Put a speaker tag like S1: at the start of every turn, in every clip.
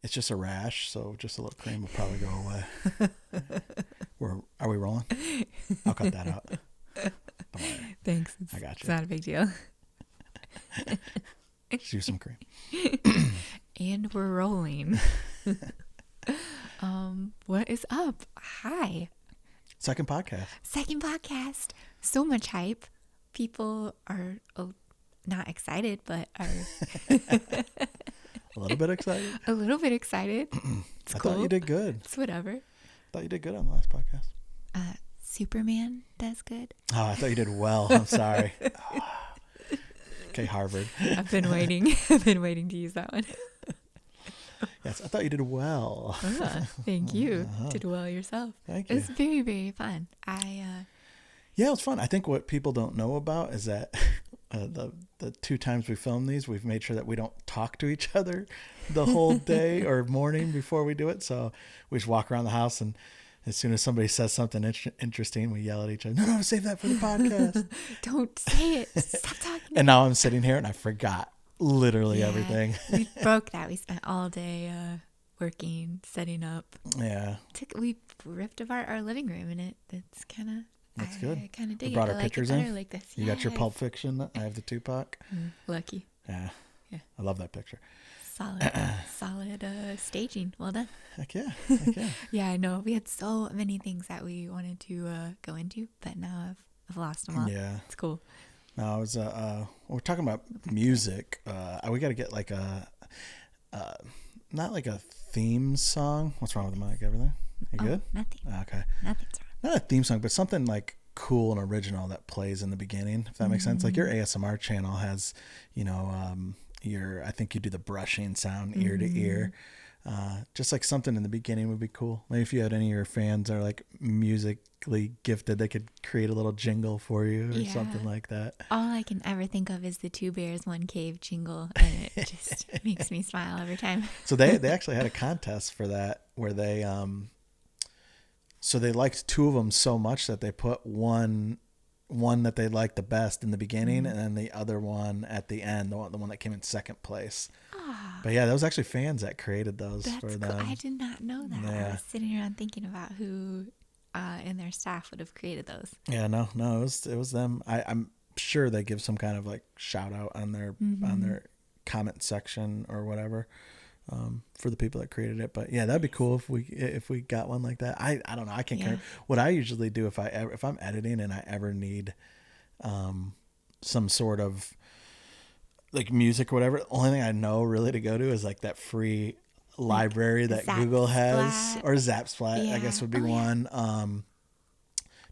S1: It's just a rash, so just a little cream will probably go away. Are we rolling? I'll cut that out. Don't worry.
S2: Thanks.
S1: I got you.
S2: It's not a big deal.
S1: Just use some cream.
S2: And we're rolling. What is up? Hi.
S1: Second podcast.
S2: Second podcast. So much hype. People are not excited, but are
S1: A little bit excited.
S2: a little bit excited. It's
S1: I
S2: cool.
S1: thought you did good.
S2: It's whatever.
S1: I thought you did good on the last podcast.
S2: Superman does good.
S1: Oh, I thought you did well. I'm sorry. Okay, Harvard.
S2: I've been waiting. I've been waiting to use that one.
S1: Yes, I thought you did well.
S2: Thank you. Did well yourself.
S1: Thank
S2: It
S1: you.
S2: was very, very fun.
S1: Yeah, it was fun. I think what people don't know about is that the 2 times we filmed these, we've made sure that we don't talk to each other the whole day or morning before we do it. So we just walk around the house, and as soon as somebody says something interesting, we yell at each other, no, save that for the podcast.
S2: Don't say it. Stop talking.
S1: And now I'm sitting here and I forgot literally
S2: Yeah,
S1: everything.
S2: We broke that. We spent all day working, setting up.
S1: Yeah.
S2: We ripped apart our living room, and it's kind of...
S1: That's good.
S2: I kind of
S1: We
S2: dig
S1: brought
S2: it.
S1: our
S2: I like
S1: pictures
S2: it better
S1: in.
S2: like this.
S1: You got your
S2: Yes.
S1: Pulp Fiction. I have the Tupac.
S2: Lucky.
S1: Yeah.
S2: Yeah.
S1: I love that picture.
S2: Solid staging. Well done.
S1: Heck yeah. Heck yeah.
S2: Yeah, I know. We had so many things that we wanted to go into, but now I've lost them all.
S1: Yeah.
S2: It's cool.
S1: No, I was we're talking about music. We got to get like not like a theme song. What's wrong with the mic? Everything? You good?
S2: Nothing.
S1: Okay.
S2: Nothing's wrong.
S1: Not a theme song, but something like cool and original that plays in the beginning, if that makes sense. Like your ASMR channel has, I think you do the brushing sound ear to ear. Just like something in the beginning would be cool. Maybe if you had any of your fans are like musically gifted, they could create a little jingle for you or something like that.
S2: All I can ever think of is the 2 Bears, 1 Cave jingle, and it just makes me smile every time.
S1: So they actually had a contest for that where they they liked 2 of them so much that they put one that they liked the best in the beginning, and then the other one at the end, the one that came in second place. But yeah, that was actually fans that created those.
S2: That's
S1: for
S2: cool.
S1: them.
S2: I did not know that.
S1: Yeah.
S2: I was sitting around thinking about who in their staff would have created those.
S1: Yeah, no, it was them. I'm sure they give some kind of like shout out on their comment section or whatever for the people that created it. But yeah, that'd be cool if we got one like that. I don't know. I can't care. What I usually do if I'm editing and I ever need some sort of like music or whatever, the only thing I know really to go to is like that free library that Google has, or Zapsplat, I guess would be one.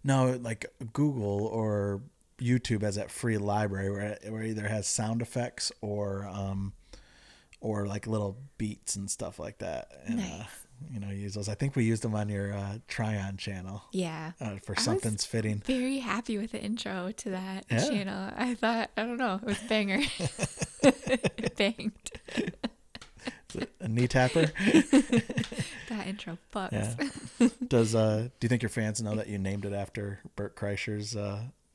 S1: No, like Google or YouTube has that free library where it either has sound effects or like little beats and stuff like that. And,
S2: Nice.
S1: Use those. I think we used them on your Try-On channal.
S2: Yeah.
S1: For Something's Fitting.
S2: Very happy with the intro to that channel. I thought, I don't know, it was banger. It banged.
S1: A knee tapper.
S2: That intro fucks.
S1: Yeah. Do you think your fans know that you named it after Bert Kreischer's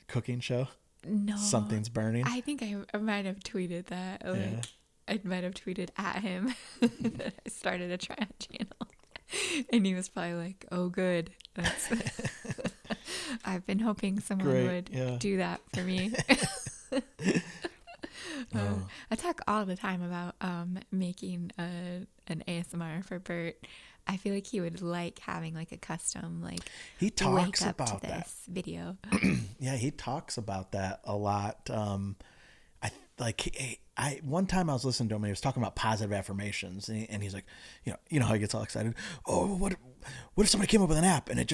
S1: cooking show?
S2: No.
S1: Something's Burning.
S2: I think I might have tweeted that. Like, I might have tweeted at him that I started a Try-On channel. And he was probably like, oh, good. That's I've been hoping someone would do that for me. I talk all the time about making an ASMR for Bert. I feel like he would like having like a custom
S1: he talks
S2: wake up
S1: about
S2: to this video.
S1: Yeah, he talks about that a lot. I one time I was listening to him and he was talking about positive affirmations, and he's like, you know how he gets all excited. Oh, what if somebody came up with an app and you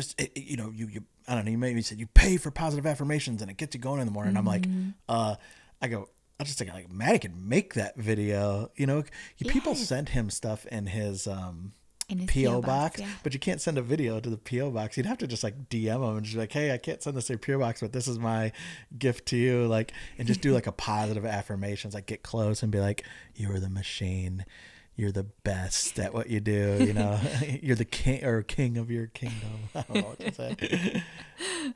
S1: I don't know, you maybe said you pay for positive affirmations and it gets you going in the morning.
S2: Mm-hmm.
S1: I'm like, I just think like Maddy can make that video. People send him stuff in his P.O. box, but you can't send a video to the P.O. box. You'd have to just like DM him and just be like, hey, I can't send this to your P.O. box, but this is my gift to you. Like, and just do like a positive affirmations, like get close and be like, you're the machine. You're the best at what you do. You're the king of your kingdom. I don't know what to say.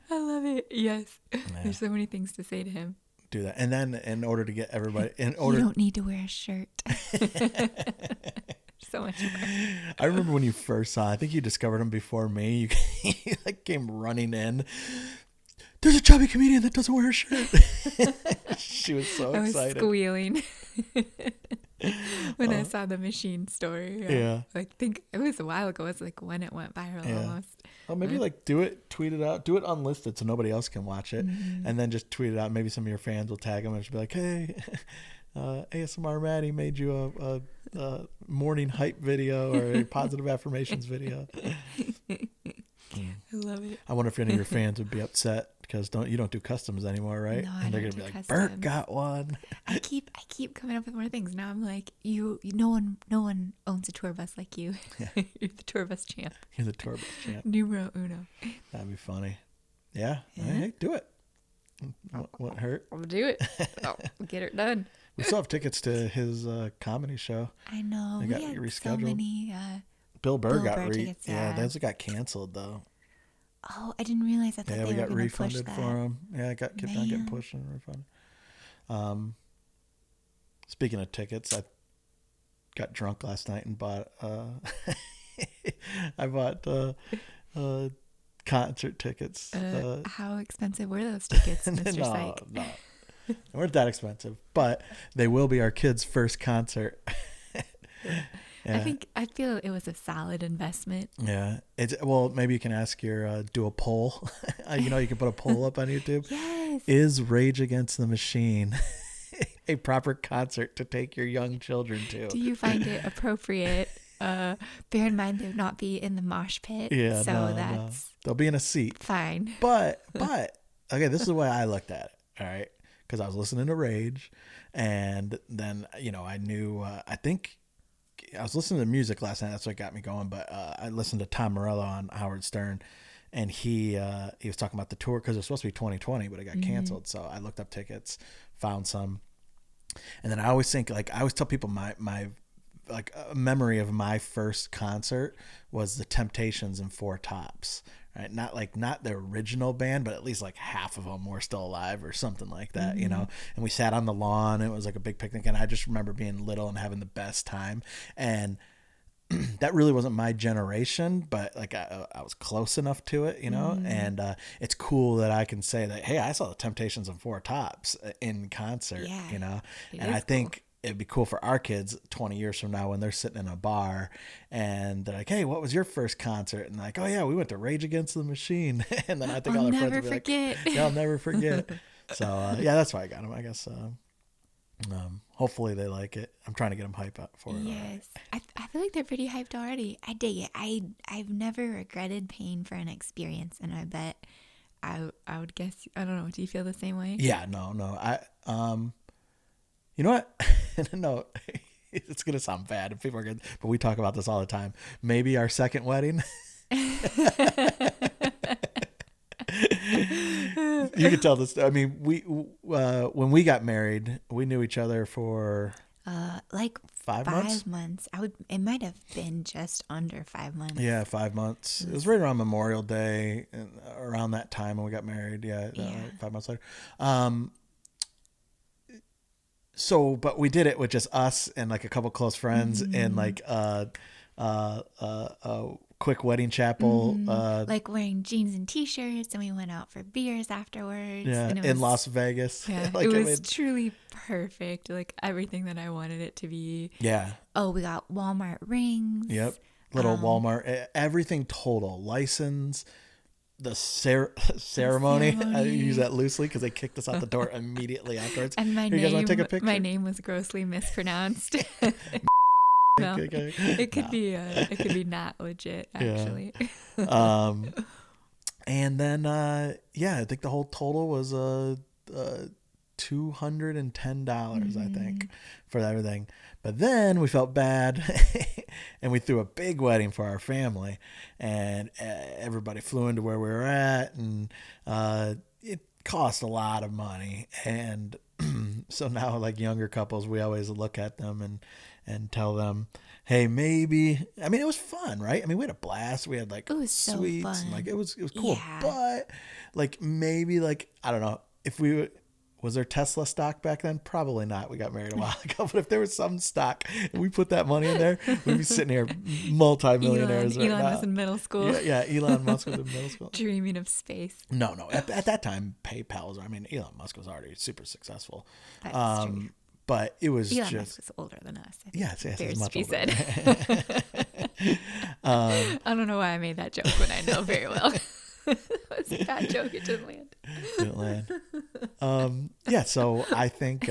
S2: I love it. Yes. Yeah. There's so many things to say to him.
S1: Do that. And then in order to get everybody,
S2: you don't need to wear a shirt. Just So much more.
S1: I remember when you first saw, I think you discovered him before me. You like came running in. There's a chubby comedian that doesn't wear a shirt. She was so excited.
S2: I was squealing when I saw the machine story.
S1: Yeah.
S2: I think it was a while ago. It was like when it went viral almost.
S1: Oh, maybe like do it, tweet it out, do it unlisted so nobody else can watch it, and then just tweet it out. Maybe some of your fans will tag them and just be like, "Hey, ASMR Maddy made you a morning hype video or a positive affirmations video."
S2: I love it.
S1: I wonder if any of your fans would be upset because you don't do customs anymore, right?
S2: No,
S1: and they're gonna be like, "Bert got one."
S2: I keep coming up with more things. Now I'm like, no one owns a tour bus like you.
S1: Yeah.
S2: You're the tour bus champ.
S1: You're the tour bus champ.
S2: Numero uno.
S1: That'd be funny. Yeah. Hey, do it. What hurt?
S2: I'll do it. I'll get it done.
S1: We still have tickets to his comedy show.
S2: I know.
S1: They got
S2: we had
S1: rescheduled.
S2: So many.
S1: Bill Burr
S2: tickets.
S1: those got canceled though.
S2: Oh, I didn't realize that.
S1: Yeah, we got refunded for them. Yeah, I kept on getting pushed and refunded. Speaking of tickets, I got drunk last night and bought. I bought concert tickets.
S2: How expensive were those tickets, Mr. Syke?
S1: No, they weren't that expensive, but they will be our kids' first concert. Yeah.
S2: I feel it was a solid investment.
S1: Yeah. Maybe you can ask do a poll. You can put a poll up on YouTube.
S2: Yes.
S1: Is Rage Against the Machine a proper concert to take your young children to?
S2: Do you find it appropriate? Bear in mind they'll not be in the mosh pit.
S1: Yeah.
S2: So
S1: no. They'll be in a seat.
S2: Fine.
S1: But okay, this is the way I looked at it. All right. Because I was listening to Rage, and then, I knew, I think, I was listening to music last night. That's what got me going. But I listened to Tom Morello on Howard Stern, and he was talking about the tour because it was supposed to be 2020, but it got canceled. So I looked up tickets, found some, and then I always think, I always tell people my a memory of my first concert was the Temptations and Four Tops. Right, not the original band, but at least half of them were still alive or something like that, And we sat on the lawn. It was like a big picnic, and I just remember being little and having the best time. And that really wasn't my generation, but I was close enough to it, And it's cool that I can say that, hey, I saw the Temptations and Four Tops in concert, And I think it'd be cool for our kids 20 years from now when they're sitting in a bar and they're like, hey, what was your first concert? And oh yeah, we went to Rage Against the Machine. And then I think all their friends will be like, yeah, I'll never forget. So yeah, that's why I got them, I guess. Hopefully they like it. I'm trying to get them hyped up for it.
S2: Yes. I feel like they're pretty hyped already. I dig it. I've never regretted paying for an experience, and I bet I would guess, I don't know, do you feel the same way?
S1: Yeah, no. You know what? No, it's going to sound bad if people are good, but we talk about this all the time. Maybe our second wedding. You can tell this. I mean, when we got married, we knew each other for 5
S2: months. It might have been just under 5 months.
S1: Yeah, 5 months. It was right around Memorial Day, and around that time when we got married. Yeah. 5 months later. But we did it with just us and a couple close friends in a quick wedding chapel.
S2: Wearing jeans and t-shirts, and we went out for beers afterwards.
S1: Yeah,
S2: and
S1: in Las Vegas.
S2: Yeah, it was truly perfect. Everything that I wanted it to be.
S1: Yeah.
S2: Oh, we got Walmart rings.
S1: Yep. Little Walmart. Everything total. License. The ceremony. I use that loosely because they kicked us out the door immediately afterwards.
S2: And
S1: you guys want to take a picture?
S2: My name was grossly mispronounced. No, it could be not legit actually.
S1: Yeah. And then I think the whole total was $210, I think, for everything. But then we felt bad and we threw a big wedding for our family, and everybody flew into where we were at, and it cost a lot of money. And so now, younger couples, we always look at them and tell them, hey, maybe, I mean, it was fun, right? I mean, we had a blast. We had
S2: it was so
S1: sweets
S2: fun.
S1: and it was cool.
S2: Yeah.
S1: But maybe I don't know, if we Was there Tesla stock back then? Probably not. We got married a while ago. But if there was some stock and we put that money in there, we'd be sitting here multi-millionaires right now.
S2: Elon was in middle school.
S1: Yeah, Elon Musk was in middle school.
S2: Dreaming of space.
S1: No. At that time, PayPal Elon Musk was already super successful.
S2: That's true.
S1: But it was
S2: Elon Musk is older than us.
S1: Yes, he's much older.
S2: Said. I don't know why I made that joke when I know very well. It was a bad joke. It didn't land.
S1: Yeah, so I think...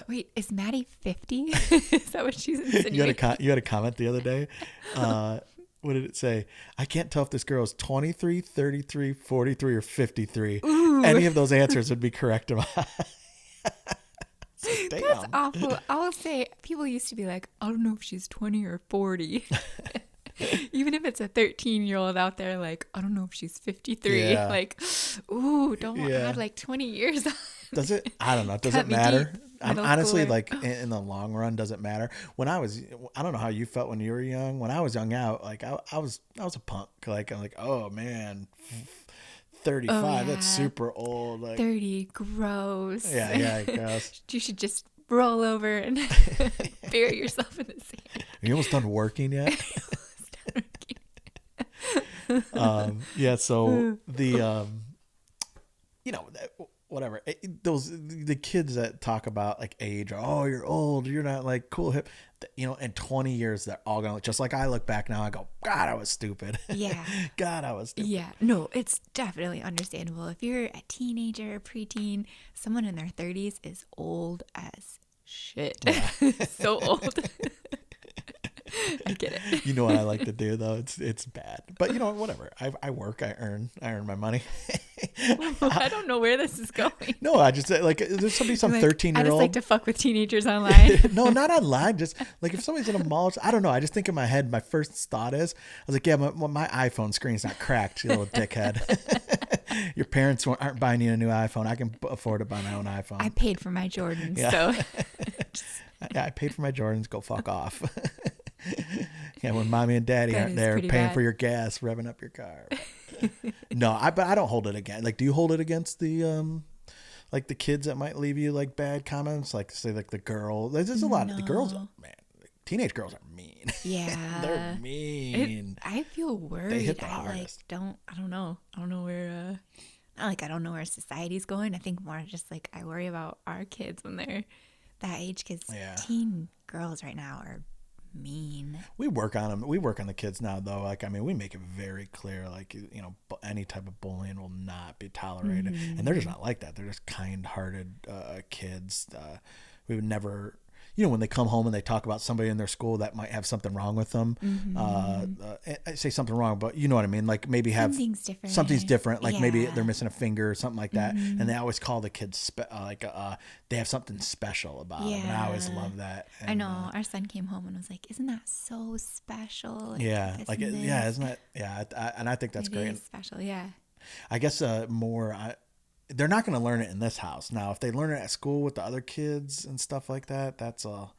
S2: Wait, is Maddy 50? Is that what she's insinuating?
S1: You had a comment the other day. What did it say? I can't tell if this girl is 23, 33, 43, or 53. Ooh. Any of those answers would be correct. Damn.
S2: That's awful. I will say, people used to be like, I don't know if she's 20 or 40. Even if it's a 13-year-old out there, like, I don't know if she's 53. Yeah. Like, ooh, don't add like 20 years on.
S1: Does it? I don't know. Does it matter? I'm honestly, like, in the long run, does it matter? I don't know how you felt when you were young. When I was young out, like, I was a punk. Like, I'm like, oh man, 35, that's super old. Like
S2: 30, gross.
S1: Yeah, gross.
S2: You should just roll over and bury yourself in the sand.
S1: Are you almost done working yet? Yeah, so the whatever, the kids that talk about like age, oh, you're old, you're not like cool, hip, in 20 years they're all gonna look just like I look back now. I go, God, I was stupid.
S2: Yeah.
S1: God, I was stupid.
S2: Yeah, no, it's definitely understandable. If you're a teenager, preteen, someone in their 30s is old as shit. Yeah. So old. I get it.
S1: You know what I like to do though? It's bad, but whatever. I work. I earn my money.
S2: I don't know where this is going.
S1: No, I just like there's some 13-year-old.
S2: I just like to fuck with teenagers online.
S1: No, not online. Just like if somebody's in a mall. I don't know. I just think in my head, my first thought is, I was like, yeah, my iPhone screen's not cracked. You little dickhead. Your parents aren't buying you a new iPhone. I can afford to buy my own iPhone.
S2: I paid for my Jordans, so.
S1: Yeah, I paid for my Jordans. Go fuck off. Yeah, when mommy and daddy aren't there paying for your gas, revving up your car. No, but I don't hold it against. Like, do you hold it against the like the kids that might leave you like bad comments, like say like the girl? There's a lot of the girls. Man, teenage girls are mean.
S2: Yeah,
S1: they're mean.
S2: I feel worried.
S1: They hit the hardest.
S2: I don't know where. Not like I don't know where society's going. I think more just like I worry about our kids when they're that age, because teen girls right now are mean.
S1: We work on them. We work on the kids now, though. Like, I mean, we make it very clear, like, any type of bullying will not be tolerated. Mm-hmm. And they're just not like that. They're just kind-hearted kids. We would never, when they come home and they talk about somebody in their school that might have something wrong with them, I say something wrong, but you know what I mean? Like maybe have something's different. Like maybe they're missing a finger or something like that. Mm-hmm. And they always call the kids they have something special about them. And I always love that. And,
S2: I know our son came home and was like, isn't that so special?
S1: Like, isn't that? Yeah. And I think that's great.
S2: It is special. Yeah.
S1: I guess they're not going to learn it in this house. Now, if they learn it at school with the other kids and stuff like that, that's a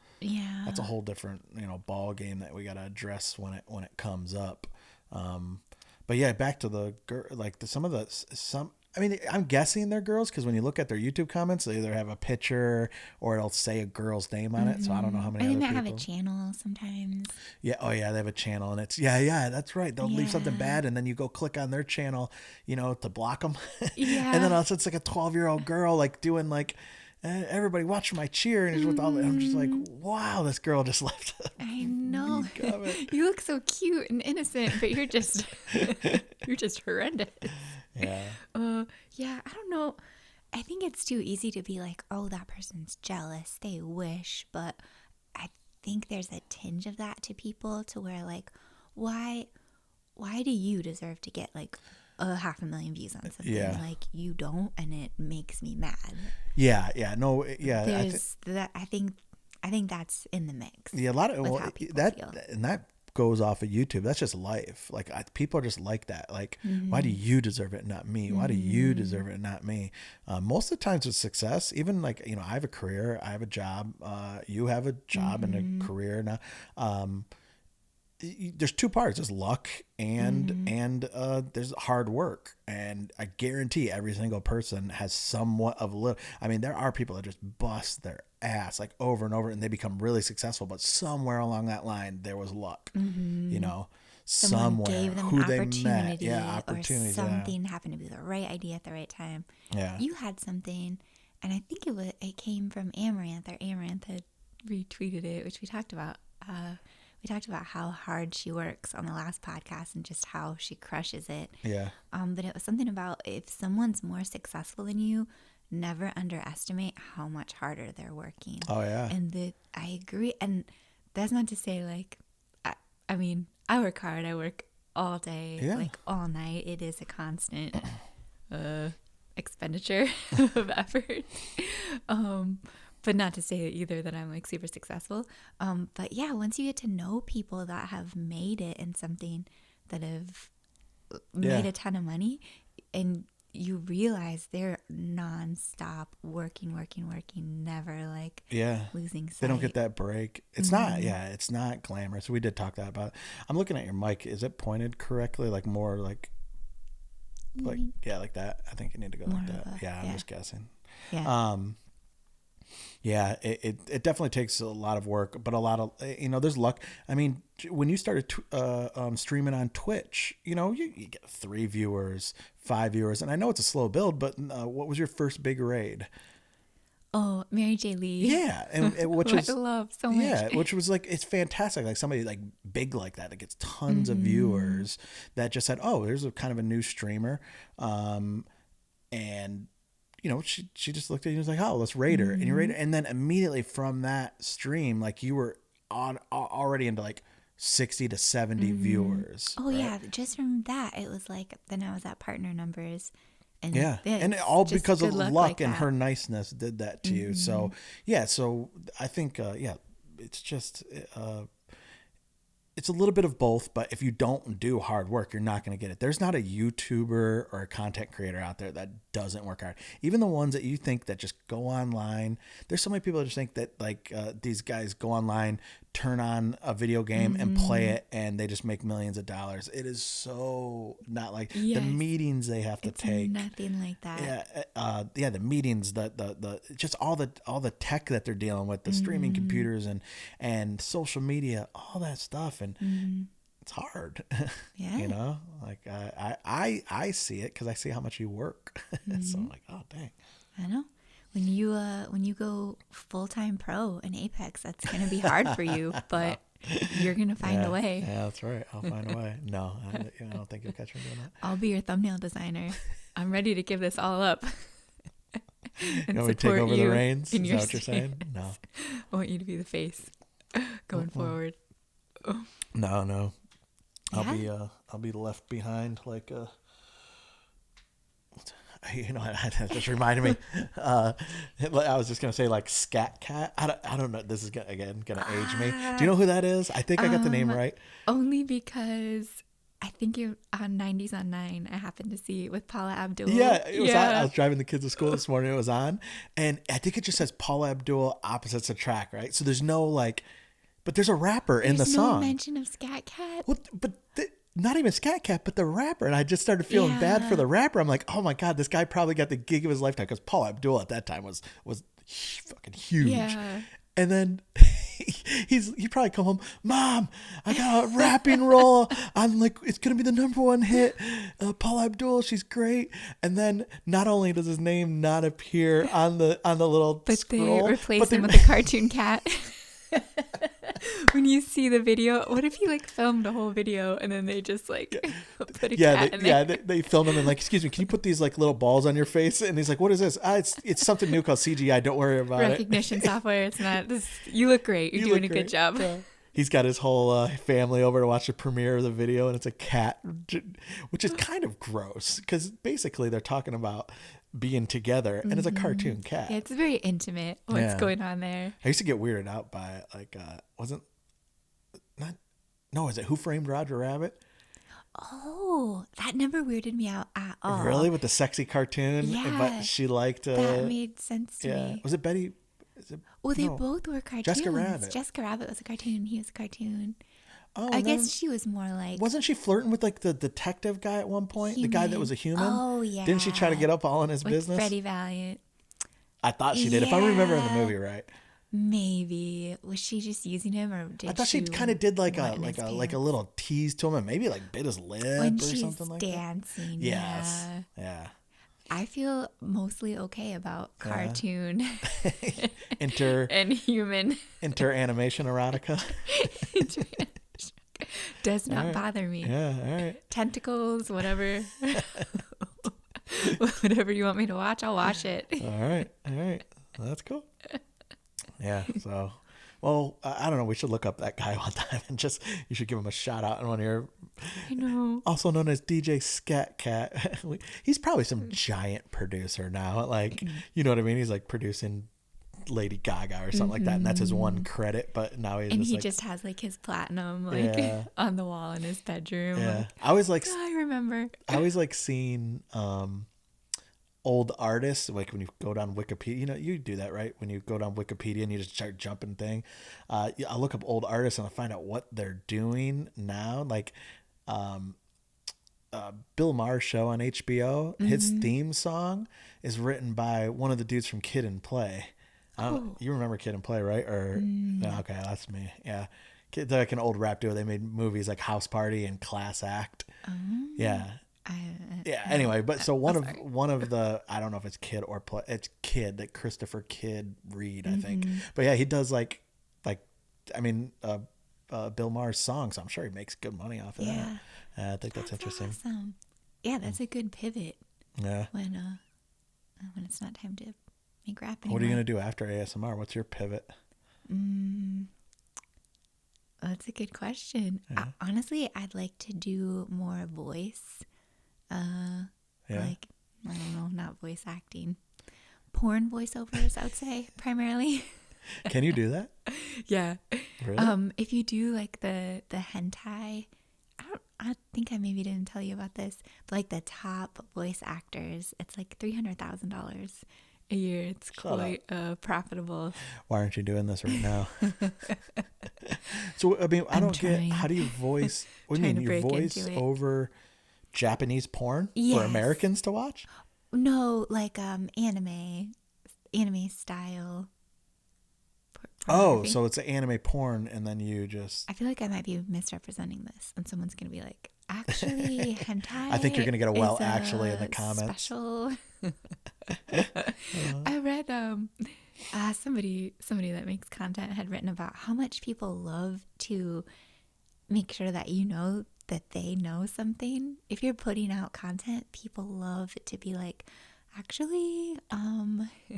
S1: whole different, ball game that we got to address when it comes up. But yeah, back to the like some. I mean, I'm guessing they're girls because when you look at their YouTube comments, they either have a picture or it'll say a girl's name on it. So I don't know how many other people.
S2: I think they have a channel sometimes.
S1: Yeah. Oh, yeah. They have a channel, and it's that's right. They'll leave something bad, and then you go click on their channel, to block them. Yeah. And then also it's like a 12-year-old girl like doing like, everybody watch my cheer, and with all. I'm just like, wow, this girl just left.
S2: I know. You look so cute and innocent, but you're just horrendous.
S1: Yeah.
S2: Yeah, I don't know. I think it's too easy to be like, oh, that person's jealous. They wish. But I think there's a tinge of that to people to where like, why do you deserve to get like 500,000 views on something?
S1: Yeah.
S2: Like you don't, and it makes me mad.
S1: Yeah. Yeah. No. Yeah.
S2: There's that. I think that's in the mix.
S1: Yeah. A lot of that goes off of YouTube. That's just life. Like people are just like that. Like, why do you deserve it, not me? Why do you deserve it, not me? Most of the times with success, even like, I have a career, I have a job, you have a job and a career now. there's two parts. There's luck and there's hard work. And I guarantee every single person has somewhat of a little. I mean, there are people that just bust their ass like over and over, and they become really successful. But somewhere along that line, there was luck. You know,
S2: Someone
S1: somewhere
S2: gave them
S1: who
S2: an
S1: they
S2: opportunity,
S1: met, opportunities,
S2: or something happened to be the right idea at the right time.
S1: Yeah,
S2: You had something, and I think it came from Amaranth, or Amaranth had retweeted it, which we talked about. We talked about how hard she works on the last podcast and just how she crushes it.
S1: Yeah.
S2: But it was something about if someone's more successful than you, never underestimate how much harder they're working.
S1: Oh yeah.
S2: And I agree. And that's not to say like, I mean, I work hard. I work all day, like all night. It is a constant expenditure of effort. But not to say either that I'm like super successful. But yeah, once you get to know people that have made it in something, that have made a ton of money, and you realize they're nonstop working, never like losing sight.
S1: They don't get that break. It's not, it's not glamorous. We did talk that about. I'm looking at your mic. Is it pointed correctly? Like more like that. I think you need to go more like that. I'm just guessing. Yeah. Yeah, it definitely takes a lot of work, but a lot of, there's luck. I mean, when you started streaming on Twitch, you get 3 viewers, 5 viewers, and I know it's a slow build, but what was your first big raid?
S2: Oh, Mary J. Lee.
S1: Yeah, and which was
S2: I love so much.
S1: Yeah, which was like, it's fantastic. Like somebody like big like that gets tons of viewers that just said, oh, there's a kind of a new streamer, and she just looked at you and was like, oh, let's raid her. And you raid her. And then immediately from that stream, like you were already into like 60 to 70 viewers.
S2: Oh, right? Yeah. Just from that, it was like, then I was at partner numbers. And
S1: and all because of luck like and her niceness did that to you. So, so I think, it's just... it's a little bit of both, but if you don't do hard work, you're not going to get it. There's not a YouTuber or a content creator out there that doesn't work hard. Even the ones that you think that just go online. There's so many people that just think that like these guys go online, turn on a video game and play it, and they just make millions of dollars. It is so not like the meetings they have to take.
S2: Nothing like that.
S1: Yeah, the meetings, the just all the tech that they're dealing with, the streaming computers and social media, all that stuff. And it's hard, like I see it because I see how much you work. So I'm like, oh dang.
S2: I know when you go full-time pro in Apex, that's gonna be hard for you, but you're gonna find a way.
S1: Yeah, that's right. I'll find a way. No, I don't think you'll catch me doing that.
S2: I'll be your thumbnail designer. I'm ready to give this all up.
S1: And you want me to take over the reins? Is that what you're saying? No.
S2: I want you to be the face going forward.
S1: No. I'll be left behind like that just reminded me. I was just gonna say like Scat Cat. I don't know. This is gonna age me. Do you know who that is? I think I got the name right.
S2: Only because I think you're on 90s on 9. I happened to see it with Paula Abdul.
S1: Yeah, it was on. I was driving the kids to school this morning. It was on, and I think it just says Paula Abdul opposites attract, right? So there's no like. But there's a rapper in the song.
S2: There's no mention of Scat Cat.
S1: Well, but not even Scat Cat, but the rapper. And I just started feeling bad for the rapper. I'm like, oh my God, this guy probably got the gig of his lifetime, because Paul Abdul at that time was fucking huge. Yeah. And then he probably come home, Mom, I got a rapping role. I'm like, it's gonna be the #1 hit. Paul Abdul, she's great. And then not only does his name not appear on the little scroll,
S2: they replace him with a cartoon cat. When you see the video, what if he like filmed a whole video and then they just like put a cat in there?
S1: They filmed him and like, excuse me, can you put these like little balls on your face? And he's like, what is this? It's something new called CGI. Don't worry about
S2: Recognition software. It's not this. You look great. You're doing a good job. Yeah.
S1: He's got his whole family over to watch the premiere of the video, and it's a cat, which is kind of gross because basically they're talking about being together, and it's a cartoon cat.
S2: Yeah, it's very intimate what's going on there.
S1: I used to get weirded out by it. Like, is it Who Framed Roger Rabbit?
S2: Oh, that never weirded me out at all.
S1: Really? With the sexy cartoon?
S2: Yeah.
S1: But she liked...
S2: that made sense to me.
S1: Was it Betty...
S2: They both were cartoons.
S1: Jessica Rabbit.
S2: Jessica Rabbit was a cartoon. He was a cartoon.
S1: Oh,
S2: I guess she was more like...
S1: Wasn't she flirting with like the detective guy at one point? The guy that was a human?
S2: Oh, yeah.
S1: Didn't she try to get up all in his business?
S2: Freddie Valiant.
S1: I thought she did, if I remember in the movie right.
S2: Maybe. Was she just using him, or did
S1: I thought she kind of did like a little tease to him, and maybe like bit his lip
S2: when
S1: or something like that.
S2: Dancing.
S1: Yes. Yeah.
S2: I feel mostly okay about cartoon
S1: and
S2: human
S1: animation erotica.
S2: Does not bother me.
S1: Yeah, all right.
S2: Tentacles, whatever. Whatever you want me to watch, I'll watch it.
S1: All right. Well, that's cool. Yeah, so... Well, I don't know. We should look up that guy one time and you should give him a shout out in one of your.
S2: I know.
S1: Also known as DJ Scat Cat. He's probably some giant producer now. Like, you know what I mean? He's like producing Lady Gaga or something like that. And that's his one credit. But now he just
S2: has like his platinum on the wall in his bedroom.
S1: Yeah. I
S2: remember.
S1: I always like seeing old artists, like when you go down Wikipedia, you do that, right? When you go down Wikipedia and you just start jumping thing, I look up old artists and I find out what they're doing now. Like Bill Maher's show on HBO, his theme song is written by one of the dudes from Kid and Play. You remember Kid and Play, right? Or okay, that's me. Yeah, they're like an old rap duo. They made movies like House Party and Class Act. Yeah. Anyway, but so one of the, I don't know if it's Kid or Play, it's Kid, that Christopher Kidd Reed, I think. But yeah, he does like Bill Maher's songs. I'm sure he makes good money off of that. I think that's interesting.
S2: Awesome. Yeah, that's a good pivot.
S1: Yeah.
S2: When it's not time to make rap anymore.
S1: What are you gonna do after ASMR? What's your pivot?
S2: That's a good question.
S1: Yeah.
S2: Honestly, I'd like to do more voice. Like, I don't know, not voice acting. Porn voiceovers, I would say, primarily.
S1: Can you do that?
S2: Yeah.
S1: Really?
S2: If you do like the hentai, I think I maybe didn't tell you about this, but like the top voice actors, it's like $300,000 a year. It's quite profitable.
S1: Why aren't you doing this right now? So I mean, I don't get, how do you voice? What do you mean, you voice over Japanese porn for Americans to watch?
S2: No, like anime style.
S1: Oh, so it's an anime porn, and then you just...
S2: I feel like I might be misrepresenting this, and someone's going to be like, actually, hentai
S1: I think you're going to get a actually in the comments.
S2: Special. I read somebody that makes content had written about how much people love to make sure that you know that they know something. If you're putting out content, people love to be like, actually,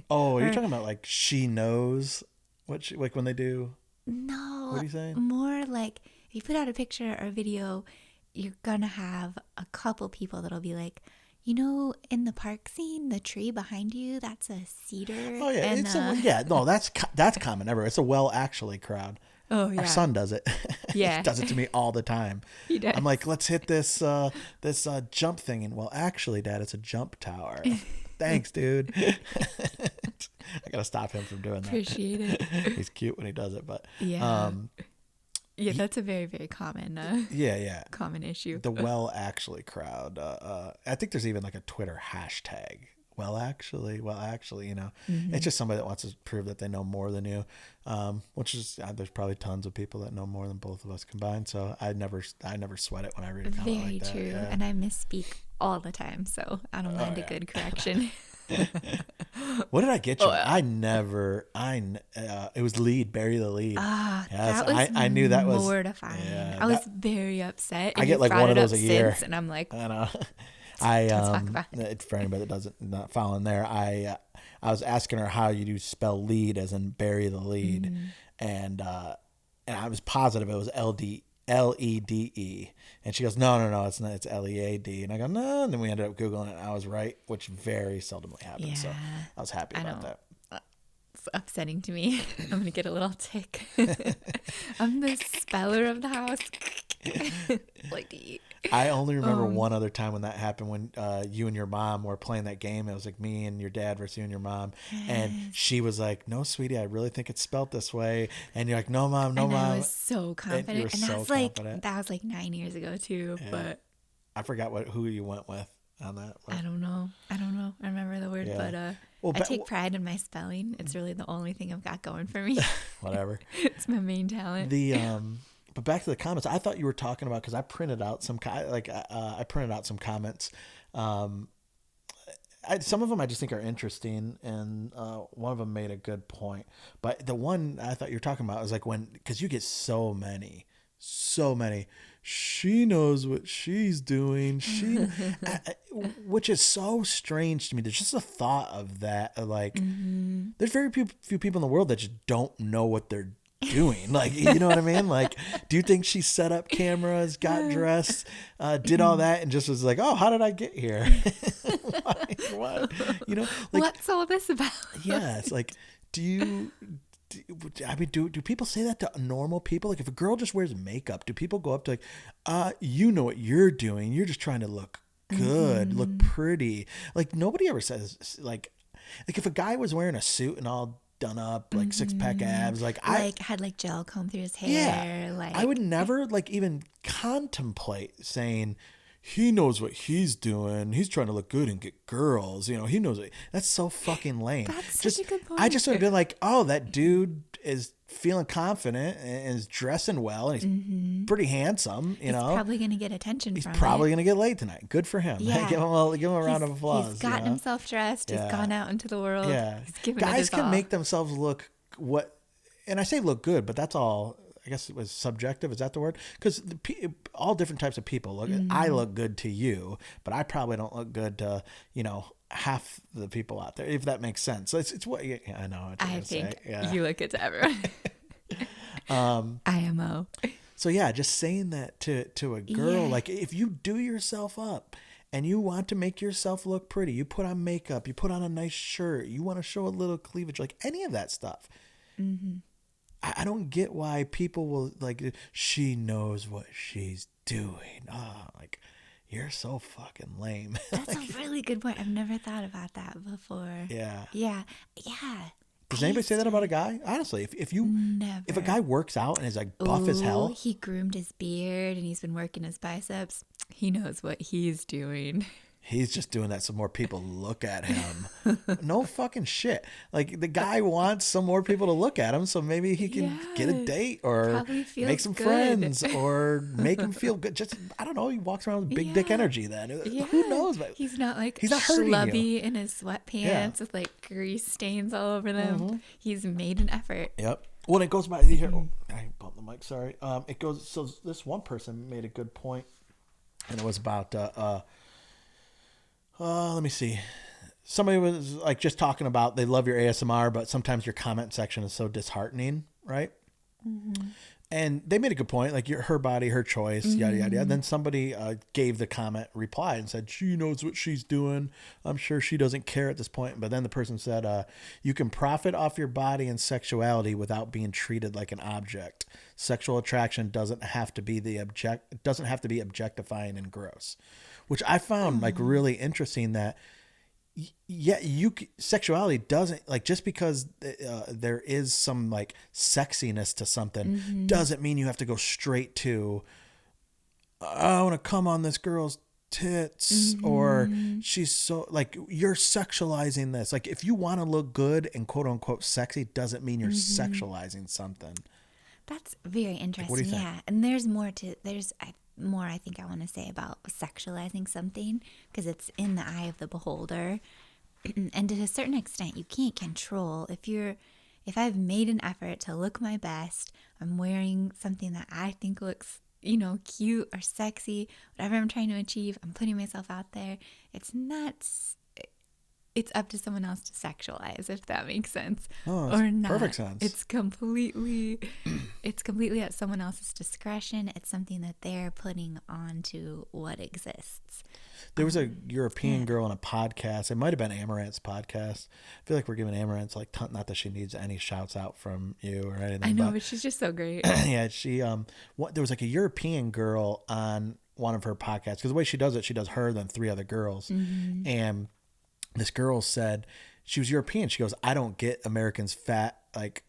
S1: Oh, you're talking about like she knows... like when they do?
S2: No.
S1: What are you saying?
S2: More like if you put out a picture or a video, you're going to have a couple people that'll be like, you know, in the park scene, the tree behind you, that's a cedar.
S1: Oh, yeah. No, that's common everywhere. It's a well actually crowd.
S2: Oh, yeah.
S1: Our son does it.
S2: Yeah.
S1: He does it to me all the time.
S2: He does.
S1: I'm like, let's hit this jump thing. And well, actually, Dad, it's a jump tower. Thanks, dude. I gotta stop him from doing that.
S2: Appreciate it.
S1: He's cute when he does it, but
S2: yeah, that's a very, very common common issue.
S1: The well actually crowd. I think there's even like a Twitter hashtag. Well, actually, you know, it's just somebody that wants to prove that they know more than you, which is there's probably tons of people that know more than both of us combined. So I never sweat it when I read a comment like that.
S2: Very true,
S1: yeah.
S2: and I misspeak all the time, so I don't mind a good correction.
S1: What did I get you? It was lead, bury the lead.
S2: That was
S1: I knew that was
S2: mortifying.
S1: Yeah,
S2: I was very upset.
S1: I get like one of those a year,
S2: and I'm like,
S1: I know. For anybody that not following there, I was asking her how you do spell lead as in bury the lead, and I was positive it was LEDE, and she goes, no, it's not, it's LEAD, and I go, no, and then we ended up Googling it, and I was right, which very seldomly happens. So I was happy about that.
S2: It's upsetting to me. I'm gonna get a little tick. I'm the speller of the house. Like,
S1: I only remember one other time when that happened, when you and your mom were playing that game. It was like me and your dad versus you and your mom. And she was like, "No, sweetie, I really think it's spelt this way." And you're like, "No, mom, no,
S2: and
S1: mom."
S2: I was so confident.
S1: And you were
S2: And
S1: so confident.
S2: that was like 9 years ago too.
S1: Yeah.
S2: But
S1: I forgot who you went with on that.
S2: I don't know. I remember the word, but I take pride in my spelling. It's really the only thing I've got going for me.
S1: Whatever.
S2: It's my main talent.
S1: But back to the comments, I thought you were talking about, because I printed out some I printed out some comments. Some of them I just think are interesting, and one of them made a good point. But the one I thought you were talking about was like, because you get so many. She knows what she's doing. Which is so strange to me. There's just a thought of that. Like, there's very few people in the world that just don't know what they're doing. Like, you know what I mean? Like, do you think she set up cameras, got dressed, did all that, and just was like, "Oh, how did I get here?" What? You know, like,
S2: what's all this about?
S1: Yeah, it's like, do people say that to normal people? Like, if a girl just wears makeup, do people go up to like, you know what you're doing? You're just trying to look good, look pretty. Like, nobody ever says like if a guy was wearing a suit and all done up, like six-pack abs, like
S2: had like gel comb through his hair. Like,
S1: I would never like even contemplate saying, he knows what he's doing. He's trying to look good and get girls. You know, he knows it. That's so fucking lame.
S2: That's such a good point.
S1: I just would have been like, oh, that dude is feeling confident and is dressing well, and he's pretty handsome. He's
S2: probably going to get attention.
S1: He's probably going to get laid tonight. Good for him.
S2: Yeah.
S1: give him a round of applause.
S2: He's gotten himself dressed. He's gone out into the world.
S1: Yeah. Guys can make themselves look and I say look good, but that's all. I guess it was subjective. Is that the word? Because all different types of people look. I look good to you, but I probably don't look good to half the people out there. If that makes sense. So it's what I know.
S2: I think you look good to everyone. IMO.
S1: So yeah, just saying that to a girl, like, if you do yourself up and you want to make yourself look pretty, you put on makeup, you put on a nice shirt, you want to show a little cleavage, like any of that stuff. I don't get why people will like, she knows what she's doing. Oh, like, you're so fucking lame.
S2: That's a really good point. I've never thought about that before.
S1: Yeah.
S2: Does
S1: anybody say that about a guy? Honestly, if a guy works out and is like buff as hell,
S2: he groomed his beard and he's been working his biceps, he knows what he's doing.
S1: He's just doing that so more people look at him. No fucking shit. Like, the guy wants some more people to look at him, so maybe he can get a date or make some friends or make him feel good. Just, I don't know. He walks around with big dick energy then. Who knows?
S2: He's not like
S1: he's not
S2: schlubby in his sweatpants with like grease stains all over them. He's made an effort.
S1: Yep. When it goes by here, I bumped the mic. Sorry. It goes. So this one person made a good point, and it was about. Let me see. Somebody was like just talking about they love your ASMR, but sometimes your comment section is so disheartening, right? And they made a good point, like, her body, her choice, yada, yada, yada. Then somebody gave the comment reply and said, she knows what she's doing. I'm sure she doesn't care at this point. But then the person said, you can profit off your body and sexuality without being treated like an object. Sexual attraction doesn't have to be objectifying and gross, which I found like really interesting that, sexuality doesn't, like, just because there is some like sexiness to something doesn't mean you have to go straight to, I want to come on this girl's tits, or she's so, like, you're sexualizing this. Like, if you want to look good and quote unquote sexy, doesn't mean you're sexualizing something.
S2: That's very interesting. Like,
S1: what do you think?
S2: And there's more I think I want to say about sexualizing something, because it's in the eye of the beholder. And to a certain extent, you can't control. If I've made an effort to look my best, I'm wearing something that I think looks, cute or sexy, whatever I'm trying to achieve, I'm putting myself out there. It's up to someone else to sexualize, if that makes sense, or not.
S1: Perfect sense.
S2: It's completely at someone else's discretion. It's something that they're putting onto what exists.
S1: There was a European girl on a podcast. It might have been Amaranth's podcast. I feel like we're giving Amaranth, like, not that she needs any shouts out from you or anything.
S2: I know, but she's just so great.
S1: Yeah, she there was like a European girl on one of her podcasts, because the way she does it, she does her, then 3 other girls. And this girl said, she was European. She goes, I don't get Americans fat, like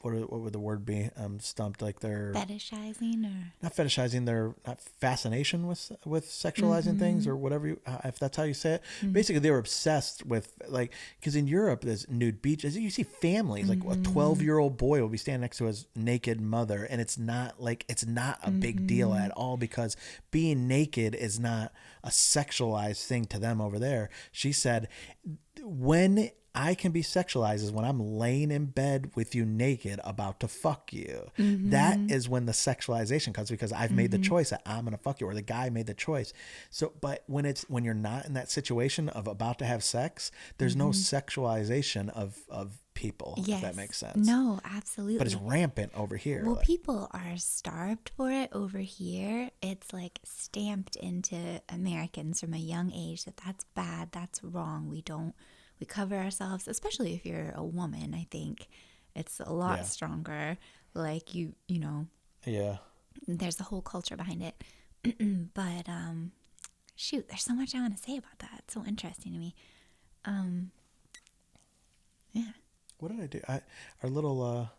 S1: what would the word be? Stumped, like they're
S2: fetishizing, or
S1: not fetishizing, they're not fascination with sexualizing things, or whatever if that's how you say it. Basically, they were obsessed with, like, because in Europe there's nude beaches. You see families, like a 12-year-old boy will be standing next to his naked mother, and it's not a big deal at all, because being naked is not a sexualized thing to them over there. She said, when I can be sexualized is when I'm laying in bed with you naked about to fuck you. That is when the sexualization comes, because I've made the choice that I'm going to fuck you, or the guy made the choice. So, but when you're not in that situation of about to have sex, there's no sexualization of people, if that makes sense.
S2: No, absolutely.
S1: But it's rampant over here.
S2: Well, people are starved for it over here. It's like stamped into Americans from a young age that that's bad, that's wrong. We cover ourselves, especially if you're a woman. I think it's a lot stronger. Like you know. Yeah. There's a whole culture behind it. But shoot, there's so much I want to say about that. It's so interesting to me. Yeah.
S1: What did I do? Our little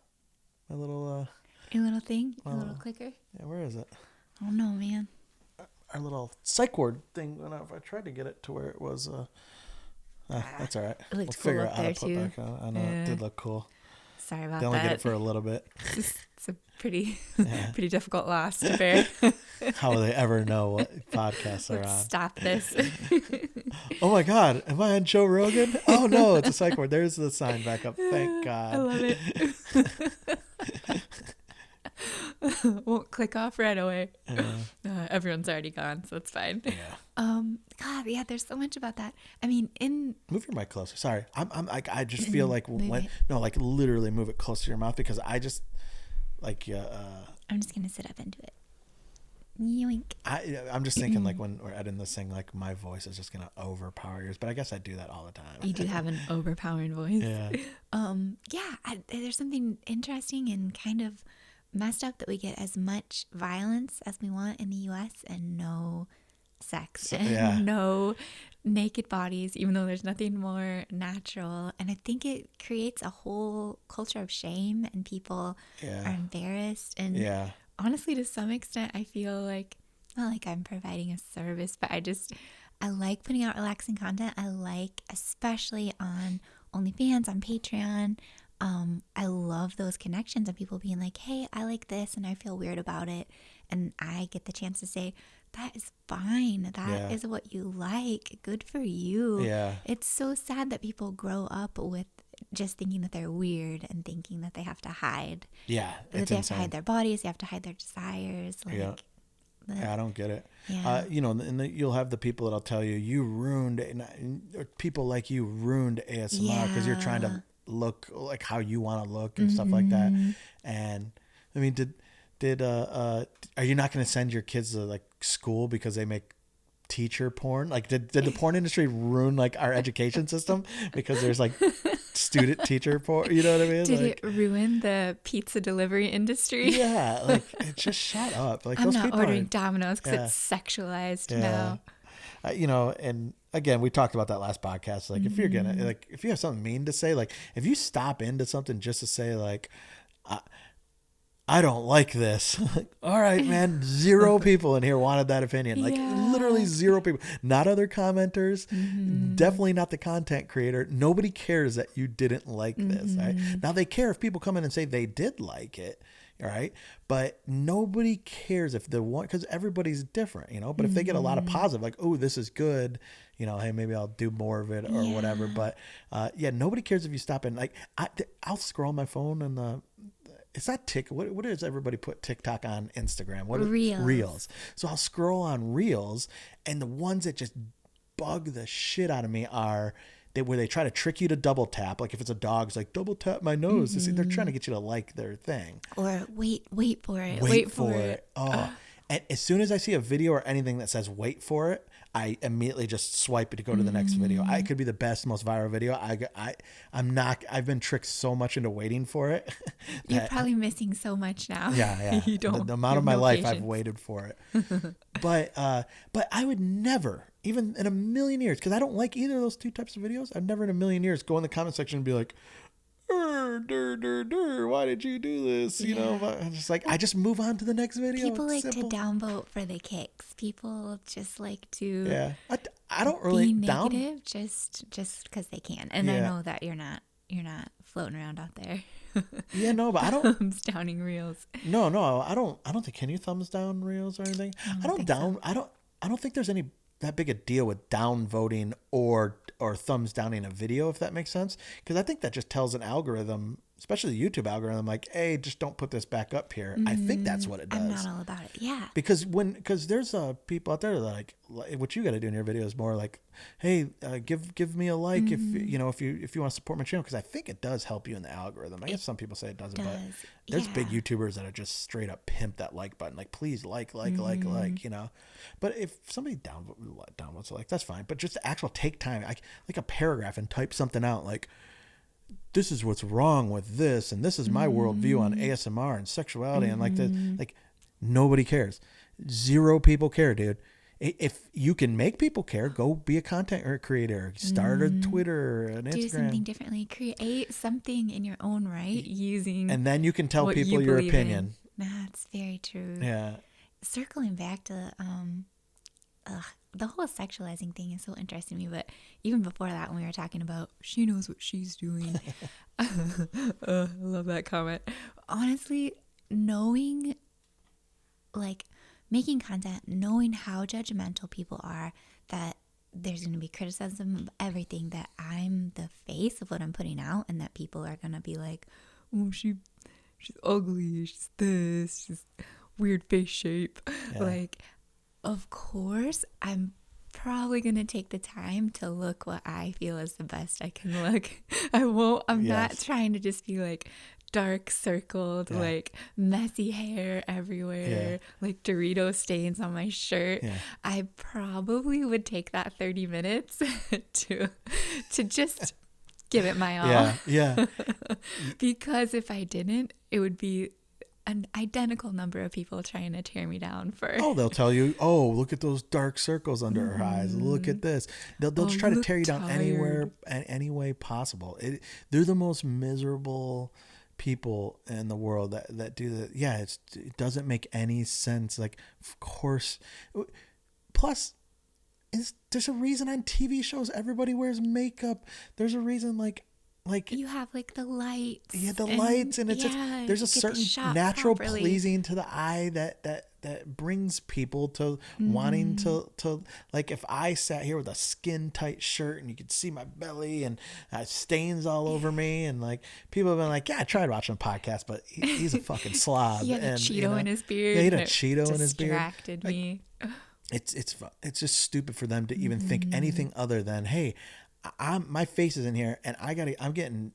S2: your little thing, your little clicker.
S1: Yeah, where is it?
S2: Oh no, man.
S1: Our little Syke word thing went off. I tried to get it to where it was. That's all right.
S2: It looked
S1: We'll
S2: cool
S1: figure
S2: up
S1: out how
S2: there
S1: to put
S2: too.
S1: back on. I know it did look cool.
S2: Sorry about that.
S1: They only get it for a little bit.
S2: It's a pretty difficult loss to bear.
S1: How will they ever know what podcasts are on?
S2: Stop this.
S1: Oh my God, am I on Joe Rogan? Oh no, it's a Syke word. There's the sign back up. Thank God.
S2: I love it. Won't click off right away. Everyone's already gone, so it's fine. God, yeah, there's so much about that. I mean,
S1: move your mic closer. Sorry, I'm like, I just feel like like literally move it closer to your mouth, because I just like
S2: I'm just gonna sit up and do it. Yoink.
S1: I'm just thinking, like, when we're editing this thing, like, my voice is just gonna overpower yours, but I guess I do that all the time.
S2: You do have an overpowering voice.
S1: Yeah.
S2: There's something interesting and kind of messed up that we get as much violence as we want in the US and no sex and no naked bodies, even though there's nothing more natural. And I think it creates a whole culture of shame, and people are embarrassed. And honestly, to some extent, I feel like, not like I'm providing a service, but I like putting out relaxing content. I like, especially on OnlyFans, on Patreon, I love those connections of people being like, hey, I like this and I feel weird about it. And I get the chance to say, that is fine. That is what you like. Good for you. Yeah. It's so sad that people grow up with just thinking that they're weird and thinking that they have to hide. Yeah. That they have to hide their bodies. They have to hide their desires. Like,
S1: I don't get it. Yeah. You'll have the people that'll tell you ruined, or people like you ruined ASMR because you're trying to look like how you want to look and stuff like that. And I mean, are you not going to send your kids to like school because they make teacher porn? Like, did the porn industry ruin like our education system because there's like student teacher porn? You know what I mean?
S2: Did it ruin the pizza delivery industry?
S1: Yeah, like just shut up. Like,
S2: I'm
S1: those
S2: not
S1: people
S2: ordering Domino's because it's sexualized now.
S1: And again, we talked about that last podcast. Like, if you're gonna, like, if you have something mean to say, like, if you stop into something just to say, like, I don't like this. All right, man. 0 people in here wanted that opinion. Like, literally 0 people. Not other commenters. Definitely not the content creator. Nobody cares that you didn't like this. Right? Now, they care if people come in and say they did like it. All right. But nobody cares if the one, because everybody's different, But if they get a lot of positive, like, oh, this is good, hey, maybe I'll do more of it or whatever. But nobody cares if you stop and like, I'll scroll my phone and it's not TikTok. What does everybody put TikTok on Instagram? Reels. So I'll scroll on Reels, and the ones that just bug the shit out of me are where they try to trick you to double tap. Like, if it's a dog, it's like, double tap my nose. They're trying to get you to like their thing.
S2: Or wait for it.
S1: Wait for it. Oh. And as soon as I see a video or anything that says wait for it, I immediately just swipe it to go to the next video. It could be the best, most viral video. I've been tricked so much into waiting for it.
S2: You're probably missing so much now.
S1: Yeah.
S2: You don't.
S1: The amount of my life
S2: patience.
S1: I've waited for it. But I would never, even in a million years, because I don't like either of those two types of videos. I'd never in a million years go in the comment section and be like, why did you do this? You know, I'm just like, I just move on to the next video.
S2: People like to downvote for the kicks. People just like to
S1: I don't really
S2: be negative just because they can. And I know that you're not floating around out there.
S1: Yeah, no, but I don't
S2: thumbs downing reels.
S1: No, I don't think, can you thumbs down reels or anything? I don't think there's any that big a deal with down voting or thumbs downing a video, if that makes sense, because I think that just tells an algorithm, especially the YouTube algorithm, like, hey, just don't put this back up here. I think that's what it does.
S2: I'm not all about it. Yeah,
S1: because there's people out there that like what you got to do in your video is more like, hey, give me a like if you want to support my channel, because I think it does help you in the algorithm. I guess some people say it doesn't, but there's big YouTubers that are just straight up pimp that like button, like, please like, you know. But if somebody downvotes like, that's fine, but just the actual take time, like a paragraph, and type something out like, this is what's wrong with this, and this is my worldview on ASMR and sexuality, and like nobody cares. 0 people care, dude. If you can make people care, go be a content creator. Start a Twitter, an Instagram.
S2: Do something differently. Create something in your own right using.
S1: And then you can tell people your opinion.
S2: That's very true.
S1: Yeah.
S2: Circling back to the whole sexualizing thing is so interesting to me, but even before that, when we were talking about she knows what she's doing, I love that comment. Honestly, knowing, like, making content, knowing how judgmental people are, that there's going to be criticism of everything, that I'm the face of what I'm putting out, and that people are going to be like, oh, she's ugly, she's this, she's weird face shape. Yeah. Like, of course, I'm probably going to take the time to look what I feel is the best I can look. I'm not trying to just be like dark circled, like messy hair everywhere, like Dorito stains on my shirt. Yeah. I probably would take that 30 minutes to just give it my all.
S1: Yeah.
S2: Because if I didn't, it would be an identical number of people trying to tear me down for.
S1: Oh, they'll tell you, oh, look at those dark circles under her eyes. Look at this. They'll just try to tear you down anywhere, any way possible. They're the most miserable people in the world that do that. Yeah, it doesn't make any sense. Like, of course. Plus, there's a reason on TV shows everybody wears makeup. There's a reason, like
S2: you have like the lights.
S1: Yeah, the lights, and it's there's a certain natural pleasing to the eye that brings people to wanting to, like, if I sat here with a skin tight shirt and you could see my belly and stains all over me, and like people have been like, yeah, I tried watching a podcast, but he's a fucking slob.
S2: He had a Cheeto in his beard.
S1: Yeah, he had a Cheeto in his beard.
S2: Distracted me.
S1: It's just stupid for them to even think anything other than, hey, my face is in here, and I'm getting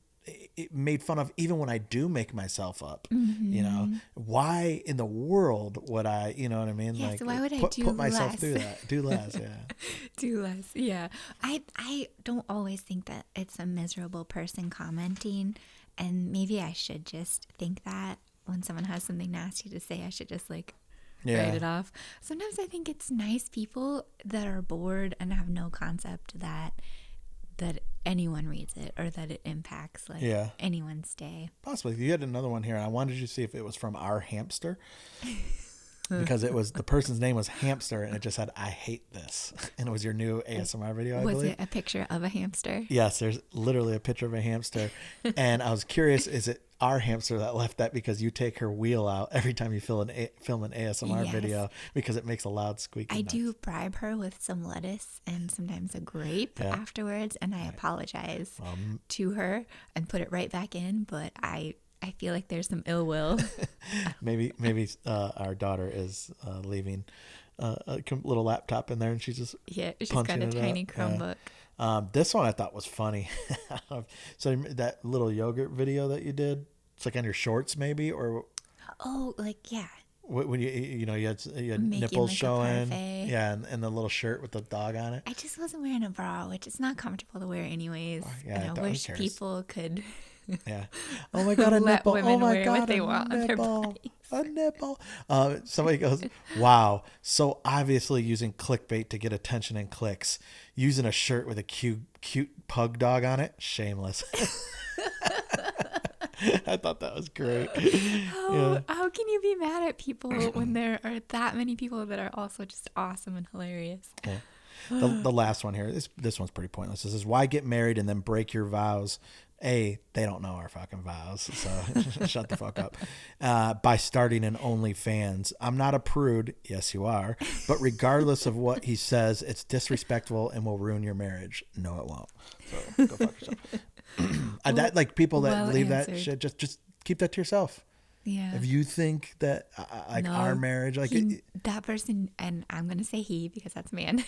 S1: made fun of even when I do make myself up. You know, why in the world would I? You know what I mean?
S2: Yeah,
S1: like,
S2: so why would I
S1: put myself through that? Do less, yeah.
S2: Do less, yeah. I don't always think that it's a miserable person commenting, and maybe I should just think that when someone has something nasty to say, I should just like write it off. Sometimes I think it's nice people that are bored and have no concept that anyone reads it or that it impacts anyone's day.
S1: Possibly. You had another one here. I wanted you to see if it was from Our Hamster, because the person's name was Hamster, and it just said, I hate this. And it was your new ASMR video, I believe.
S2: Was it a picture of a hamster?
S1: Yes, there's literally a picture of a hamster. And I was curious, is it Our Hamster that left that because you take her wheel out every time you film an ASMR video, because it makes a loud squeaky noise.
S2: Do bribe her with some lettuce and sometimes a grape afterwards, and I apologize to her and put it right back in, but I feel like there's some ill will.
S1: maybe our daughter is leaving a little laptop in there, and she's just
S2: she's got a tiny Chromebook.
S1: This one I thought was funny. So that little yogurt video that you did, it's like on your shorts maybe, or when you had
S2: Making
S1: nipples
S2: like a
S1: showing,
S2: parfait.
S1: yeah, and the little shirt with the dog on it.
S2: I just wasn't wearing a bra, which is not comfortable to wear anyways.
S1: Yeah,
S2: and I
S1: who
S2: wish
S1: cares?
S2: people could
S1: Yeah. Oh my God, a
S2: let
S1: nipple.
S2: women
S1: Oh my
S2: wear
S1: God,
S2: what they
S1: a
S2: want on their
S1: nipple.
S2: bodies.
S1: A nipple. Somebody goes, wow, so obviously using clickbait to get attention and clicks. Using a shirt with a cute pug dog on it. Shameless. I thought that was great.
S2: How can you be mad at people when there are that many people that are also just awesome and hilarious?
S1: Yeah. The last one here, this one's pretty pointless. This is why get married and then break your vows. They don't know our fucking vows, so shut the fuck up. By starting an OnlyFans. I'm not a prude. Yes, you are. But regardless of what he says, it's disrespectful and will ruin your marriage. No, it won't. So go fuck yourself. Like people that leave
S2: answered.
S1: that shit, just keep that to yourself.
S2: Yeah.
S1: If you think that
S2: No,
S1: our marriage, like
S2: that person, and I'm gonna say he because that's a man.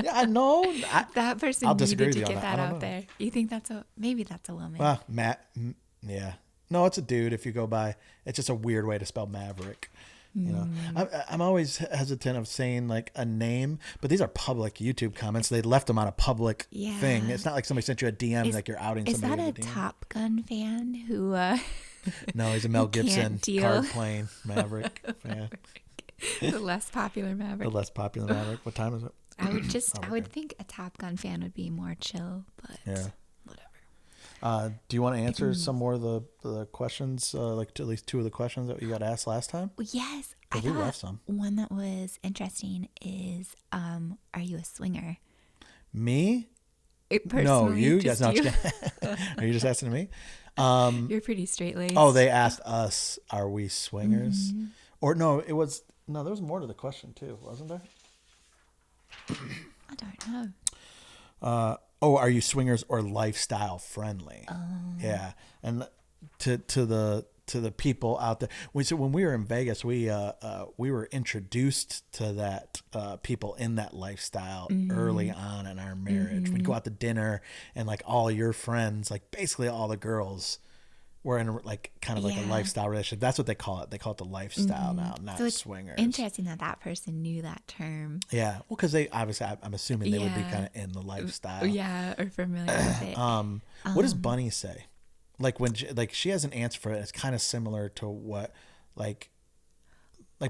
S1: yeah, I know
S2: that person
S1: I'll
S2: needed
S1: disagree
S2: to
S1: with you
S2: get
S1: on
S2: that
S1: I don't
S2: out
S1: know.
S2: there. You think maybe that's a woman?
S1: Well, yeah, no, it's a dude. If you go by, it's just a weird way to spell Maverick. You know, I'm always hesitant of saying like a name, but these are public YouTube comments. They left them on a public thing. It's not like somebody sent you a DM like you're outing somebody.
S2: Is that a Top Gun fan who?
S1: No, he's a Mel Gibson
S2: deal.
S1: card playing Maverick fan.
S2: The less popular Maverick.
S1: The less popular Maverick. What time is it?
S2: I would think a Top Gun fan would be more chill, but whatever.
S1: Do you want to answer some more of the questions, like at least two of the questions that you got asked last time?
S2: Yes, I
S1: we
S2: thought
S1: left some.
S2: one that was interesting is, are you a swinger?
S1: Me?
S2: Personally,
S1: no, you guys.
S2: just
S1: No,
S2: you.
S1: are you just asking me?
S2: You're pretty straight laced.
S1: Oh, they asked us, are we swingers? Or no, there was more to the question too, wasn't there?
S2: I don't know.
S1: Are you swingers or lifestyle friendly? Yeah. And to the people out there, when we were in Vegas, we were introduced to that people in that lifestyle early on in our marriage. We'd go out to dinner and like all your friends, like basically all the girls were in like kind of like a lifestyle relationship. That's what they call it. They call it the lifestyle now, not
S2: so it's
S1: swingers.
S2: Interesting that person knew that term.
S1: Yeah, well, because they obviously, I'm assuming they would be kind of in the lifestyle.
S2: Yeah, or familiar with it.
S1: What does Bunny say? Like when she has an answer for it. It's kind of similar to what like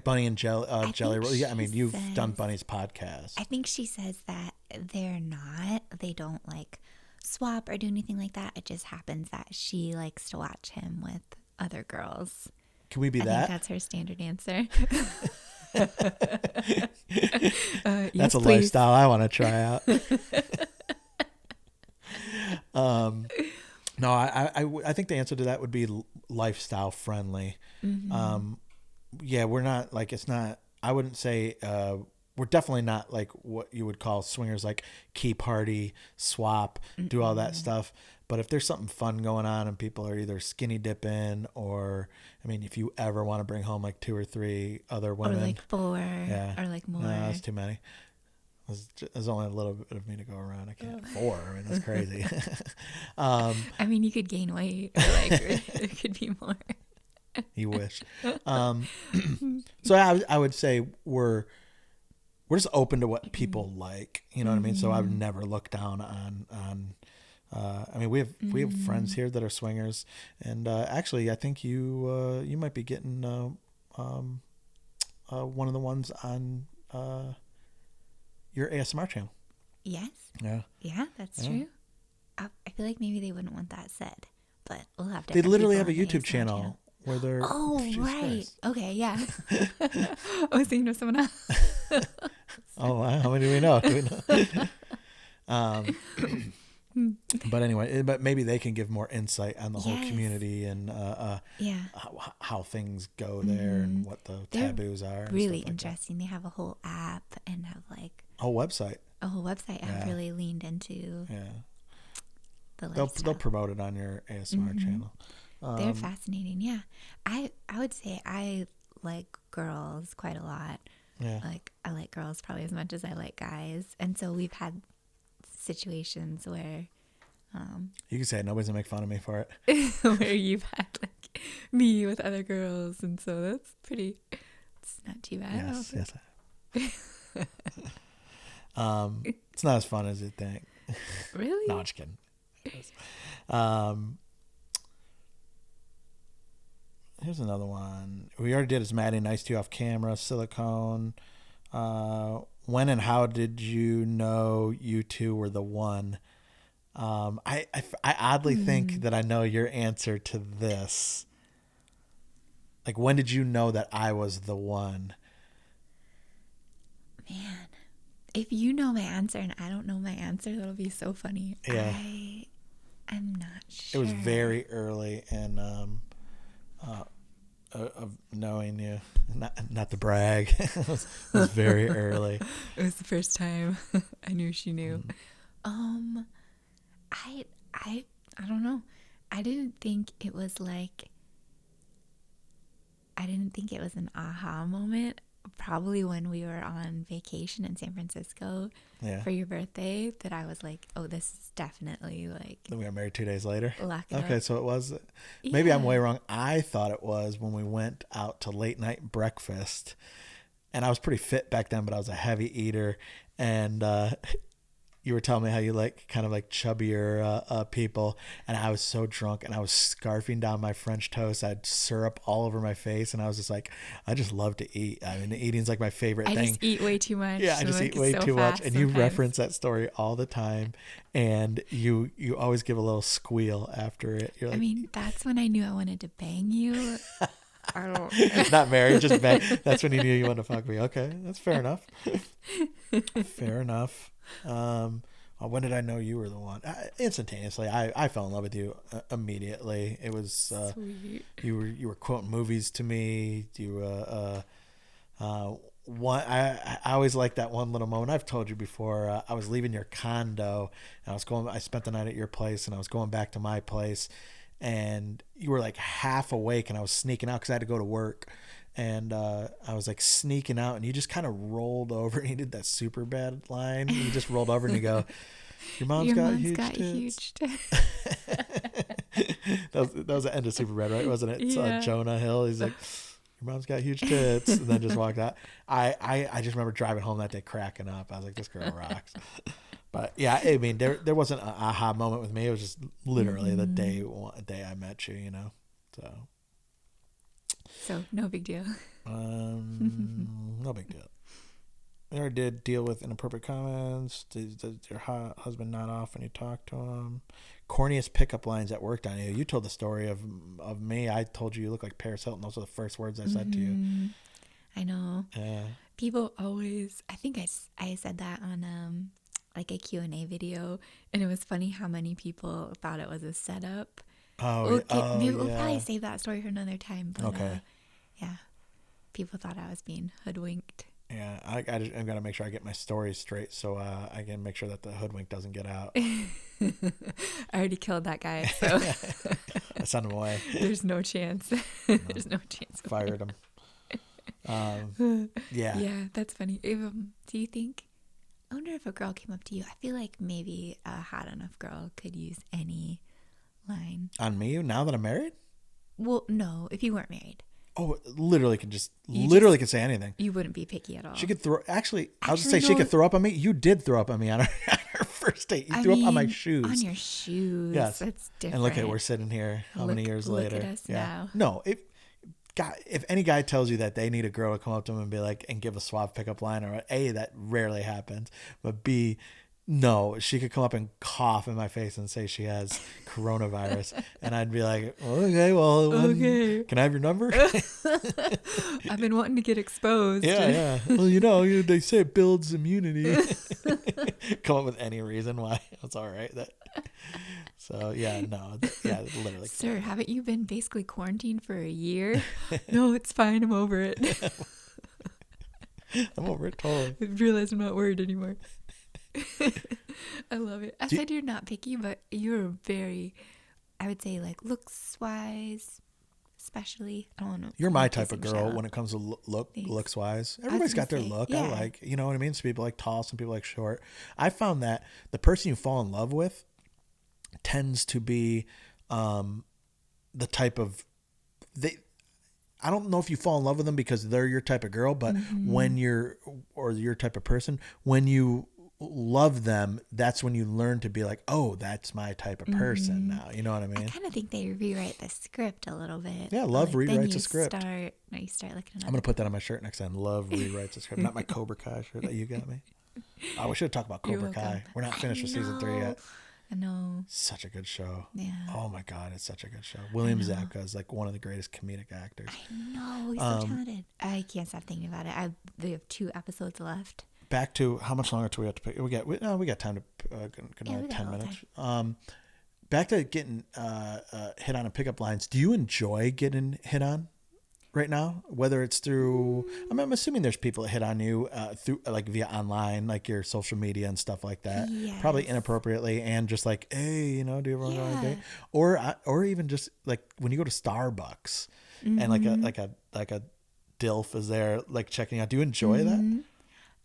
S1: Bunny and Jelly Roll. Yeah, I mean you've done Bunny's podcast.
S2: I think she says that they don't like swap or do anything like that. It just happens that she likes to watch him with other girls.
S1: Can we be
S2: I
S1: that?
S2: think that's her standard answer.
S1: That's
S2: yes,
S1: a
S2: please.
S1: lifestyle I want to try out. No, I think the answer to that would be lifestyle friendly. Yeah, we're not like, it's not, I wouldn't say, we're definitely not like what you would call swingers, like key party, swap, do all that stuff. But if there's something fun going on and people are either skinny dipping or, I mean, if you ever want to bring home like 2 or 3 other women.
S2: Or like 4 or like more.
S1: No, that's too many. There's only a little bit of me to go around. I can't. 4. I mean, that's crazy.
S2: I mean, you could gain weight or like it could be more.
S1: You wish. So I would say we're just open to what people like. You know what I mean? So I've never looked down on I mean, we have friends here that are swingers, and actually, I think you might be getting one of the ones on your ASMR channel.
S2: Yes.
S1: Yeah.
S2: Yeah, that's true. I feel like maybe they wouldn't want that said, but we'll have to.
S1: They literally have a YouTube channel where they're.
S2: Oh, right. Christ. Okay, yeah. I was thinking of someone else.
S1: Oh, wow. How many do we know? But anyway, but maybe they can give more insight on the whole community and how things go there and what the taboos are.
S2: Really interesting. They have a whole app and have like
S1: a whole website.
S2: I've really leaned into.
S1: Yeah.
S2: They'll
S1: promote it on your ASMR channel.
S2: They're fascinating. Yeah, I would say I like girls quite a lot.
S1: Yeah.
S2: Like I like girls probably as much as I like guys, and so we've had situations where
S1: You can say it. Nobody's gonna make fun of me for it.
S2: where you've had like me with other girls, and so that's pretty. It's not too bad.
S1: Yes. It's not as fun as you think.
S2: Really?
S1: No, I'm just kidding. Here's another one. We already did. Is Maddy nice to you off camera? Silicone. When and how did you know you two were the one? I oddly think that I know your answer to this. Like, when did you know that I was the one?
S2: Man, if you know my answer and I don't know my answer, that'll be so funny.
S1: Yeah.
S2: I'm not sure.
S1: It was very early in of knowing you. Not to brag. It was very early.
S2: It was the first time I knew she knew. I don't know. I didn't think it was an aha moment. Probably when we were on vacation in San Francisco for your birthday, that I was like, oh, this is definitely like.
S1: Then we got married 2 days later.
S2: Okay,
S1: so it was. Maybe I'm way wrong. I thought it was when we went out to late night breakfast, and I was pretty fit back then, but I was a heavy eater, and you were telling me how you like kind of like chubbier people, and I was so drunk and I was scarfing down my French toast. I had syrup all over my face, and I was just like, I just love to eat. I mean, eating's like my favorite thing.
S2: I just eat way too much.
S1: Yeah, I just eat way too much. And you reference that story all the time, and you always give a little squeal after it. You're like,
S2: I mean, that's when I knew I wanted to bang you.
S1: Not married, just bang. That's when you knew you wanted to fuck me. Okay, that's fair enough. Fair enough. When did I know you were the one? Instantaneously, I fell in love with you immediately. It was
S2: sweet.
S1: You were quoting movies to me. One I always like that one little moment. I've told you before. I was leaving your condo, and I spent the night at your place, and I was going back to my place, and you were like half awake, and I was sneaking out because I had to go to work. And I was like sneaking out, and you just kind of rolled over, and you did that super bad line. You just rolled over and you go, your mom's got huge tits. that was the end of Super Bad, right? Wasn't it? Yeah. Jonah Hill. He's like, your mom's got huge tits, and then just walked out. I just remember driving home that day cracking up. I was like, this girl rocks. But yeah, I mean, there wasn't an aha moment with me. It was just literally the day I met you, you know.
S2: So no big deal.
S1: No big deal. I already did deal with inappropriate comments. Does your husband not off when you talk to him? Corniest pickup lines that worked on you. You told the story of me. I told you look like Paris Hilton. Those are the first words I said to you.
S2: I know. People always. I think I said that on like a Q&A video, and it was funny how many people thought it was a setup. Maybe we'll probably save that story for another time. But,
S1: okay.
S2: Yeah. People thought I was being hoodwinked.
S1: Yeah, I'm going to make sure I get my stories straight so I can make sure that the hoodwink doesn't get out.
S2: I already killed that guy, so.
S1: I sent him away.
S2: There's no chance. There's no chance.
S1: Fired him. Yeah.
S2: Yeah, that's funny. Do you think, I wonder if a girl came up to you. I feel like maybe a hot enough girl could use any line.
S1: On me now that I'm married?
S2: Well, no, if you weren't married.
S1: Oh, literally could say anything.
S2: You wouldn't be picky at all.
S1: She could throw. Actually, I'll just say she could throw up on me. You did throw up on me on our first date. You threw up on my shoes.
S2: On your shoes.
S1: Yes,
S2: that's different.
S1: And look at we're sitting here. How many years later?
S2: Look at us now.
S1: No, if any guy tells you that they need a girl to come up to them and be like and give a suave pickup line, or A, that rarely happens, but B, no, she could come up and cough in my face and say she has coronavirus, and I'd be like, okay, well, can I have your number?
S2: I've been wanting to get exposed.
S1: Yeah. Well, they say it builds immunity. Come up with any reason why it's all right. So literally.
S2: Sir, haven't you been basically quarantined for a year? No, it's fine. I'm over it.
S1: I'm over it totally.
S2: I realize I'm not worried anymore. I love it. I said you're not picky, but you're very, I would say, like looks wise, especially. I don't know.
S1: You're my type of girl when it comes to looks wise. Everybody's got their look. Yeah. I like, you know what I mean? Some people like tall, some people like short. I found that the person you fall in love with tends to be the type of I don't know if you fall in love with them because they're your type of girl, but when you're, or your type of person, when you love them, that's when you learn to be like, oh, that's my type of person now. You know what I mean?
S2: I kind of think they rewrite the script a little bit.
S1: Yeah, love
S2: like,
S1: rewrites a script.
S2: You start looking at
S1: I'm going to put that on my shirt next time. Love rewrites a script. Not my Cobra Kai shirt that you got me. Oh, we should talk about Cobra Kai. We're not finished with season 3 yet.
S2: I know.
S1: Such a good show.
S2: Yeah.
S1: Oh my God, it's such a good show. William Zabka is like one of the greatest comedic actors.
S2: I know. He's so talented. I can't stop thinking about it. We have 2 episodes left.
S1: Back to how much longer do we have to pick? We got time to another 10 minutes. Back to getting hit on in pickup lines. Do you enjoy getting hit on right now? Whether it's through, I'm assuming there's people that hit on you through like via online, like your social media and stuff like that.
S2: Yes.
S1: Probably inappropriately, and just like, hey, you know, do you ever want to go on a date? Or even just like when you go to Starbucks and like a DILF is there like checking out. Do you enjoy that?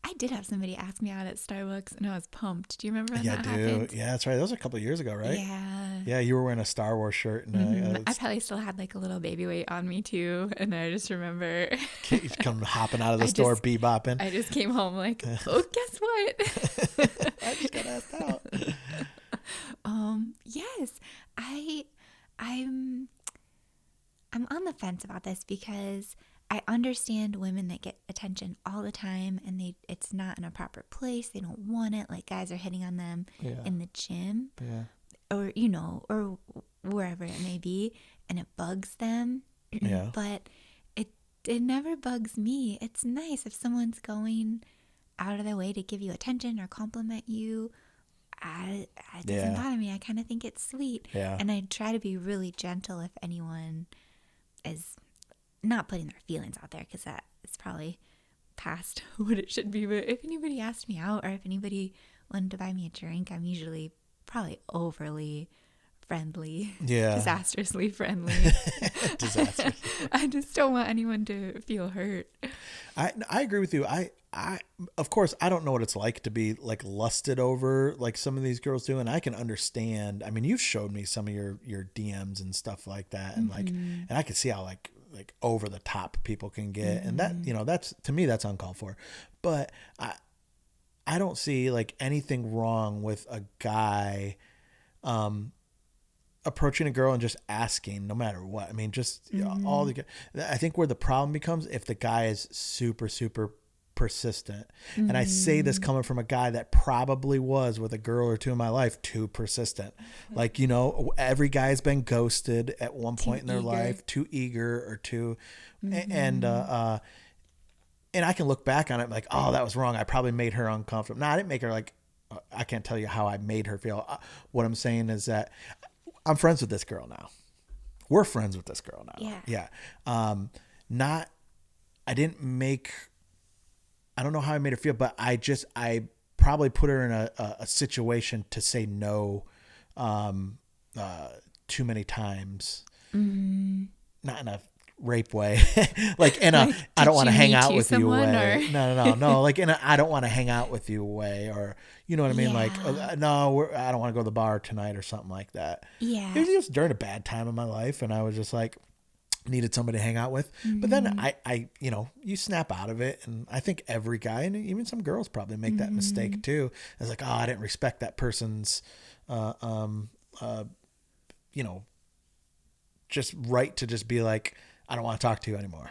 S2: I did have somebody ask me out at Starbucks and I was pumped. Do you remember when that
S1: dude.
S2: happened?
S1: Yeah, that's right. That was a couple of years ago, right?
S2: Yeah.
S1: Yeah, you were wearing a Star Wars shirt. And
S2: I probably still had like a little baby weight on me too. And I just remember.
S1: You come hopping out of the store, bebopping.
S2: I just came home like, oh, guess what?
S1: I just got asked out.
S2: Yes. I'm on the fence about this because I understand women that get attention all the time and it's not in a proper place. They don't want it. Like guys are hitting on them in the gym or, you know, or wherever it may be. And it bugs them.
S1: Yeah.
S2: But it never bugs me. It's nice if someone's going out of their way to give you attention or compliment you. It doesn't bother me. I kind of think it's sweet.
S1: Yeah.
S2: And I try to be really gentle if anyone is not putting their feelings out there, because that is probably past what it should be. But if anybody asked me out or if anybody wanted to buy me a drink, I'm usually probably overly friendly. Yeah. Disastrously friendly. Disastrous. I just don't want anyone to feel hurt.
S1: I agree with you. I of course I don't know what it's like to be like lusted over like some of these girls do, and I can understand. I mean, you've showed me some of your DMs and stuff like that, and like, and I can see how like over the top people can get, and that, you know, that's, to me, that's uncalled for. But I don't see like anything wrong with a guy approaching a girl and just asking, no matter what. I mean, just all the. I think where the problem becomes if the guy is super persistent, and I say this coming from a guy that probably was with a girl or two in my life too persistent. Like, you know, every guy's been ghosted at one point in their life, too eager or too, and I can look back on it like, oh, that was wrong. I probably made her uncomfortable. No, I didn't make her like. I can't tell you how I made her feel. What I'm saying is that I'm friends with this girl now. We're friends with this girl now. Yeah. I didn't make. I don't know how I made her feel, but I probably put her in a situation to say no too many times. Not in a rape way. Like in a I don't want to hang out with you way. No. Like in a I don't want to hang out with you way, or you know what I mean? Like no, I don't want to go to the bar tonight or something like that. Yeah. It was during a bad time in my life, and I was just like, needed somebody to hang out with. But then I you know, you snap out of it, and I think every guy, and even some girls probably make that mistake too. It's like, oh, I didn't respect that person's you know, just right to just be like, I don't want to talk to you anymore.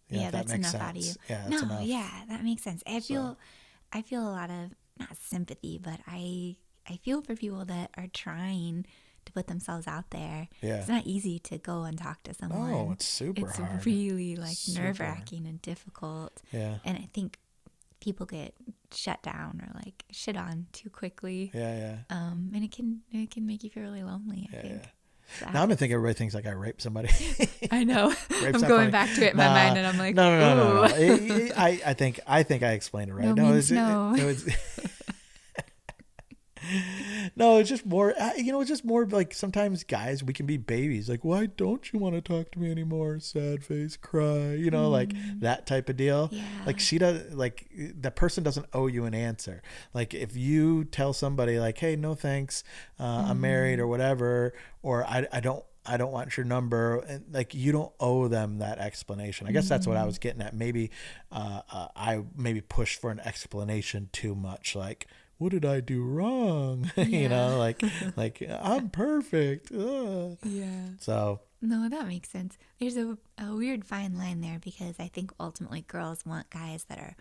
S2: Yeah, that's enough out of you.
S1: Yeah, that's enough.
S2: Yeah, that makes sense. I feel a lot of, not sympathy, but I feel for people that are trying to put themselves out there. Yeah. It's not easy to go and talk to someone.
S1: Oh, it's super hard.
S2: It's really like nerve-wracking and difficult. Yeah. And I think people get shut down or like shit on too quickly. Yeah. And it can make you feel really lonely, I think. Yeah. So
S1: now I'm gonna think everybody thinks like I raped somebody.
S2: I know. I'm going back to it in my mind, and I'm like,
S1: no. I think I explained it right.
S2: No.
S1: No, it's just more, it's just more like sometimes guys, we can be babies. Like, why don't you want to talk to me anymore? Sad face, cry, like that type of deal.
S2: Yeah.
S1: Like she does, like that person doesn't owe you an answer. Like if you tell somebody like, hey, no thanks, I'm married or whatever, or I don't want your number, and like you don't owe them that explanation. I guess that's what I was getting at. Maybe I maybe pushed for an explanation too much. Like, what did I do wrong? like I'm perfect. Ugh.
S2: Yeah.
S1: So
S2: no, that makes sense. There's a weird fine line there, because I think ultimately girls want guys that are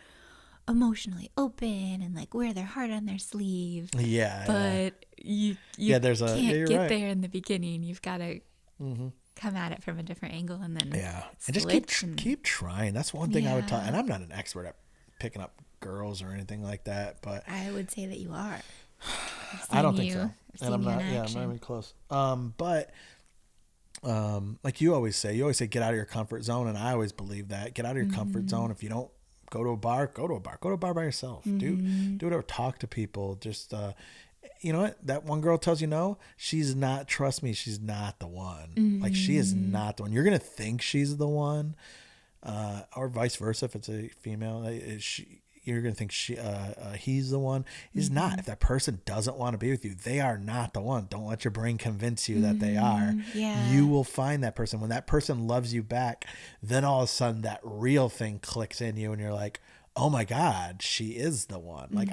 S2: emotionally open and like wear their heart on their sleeve.
S1: Yeah.
S2: But you
S1: can't
S2: get
S1: right.
S2: there in the beginning. You've got to come at it from a different angle, and then
S1: and just keep trying. That's one thing I would tell. And I'm not an expert at picking up girls or anything like that, but
S2: I would say that you are.
S1: I don't think so. And I'm not. Yeah, I'm not even close. But like you always say, get out of your comfort zone, and I always believe that. Get out of your comfort zone. If you don't go to a bar, go to a bar. Go to a bar by yourself. Do whatever. Talk to people. Just you know what? That one girl tells you no, she's not. Trust me, she's not the one. Like she is not the one. You're gonna think she's the one, or vice versa. If it's a female, you're gonna think he's the one. He's not. If that person doesn't want to be with you, they are not the one. Don't let your brain convince you that they are.
S2: Yeah.
S1: You will find that person. When that person loves you back, then all of a sudden that real thing clicks in you, and you're like, oh my God, she is the one. Like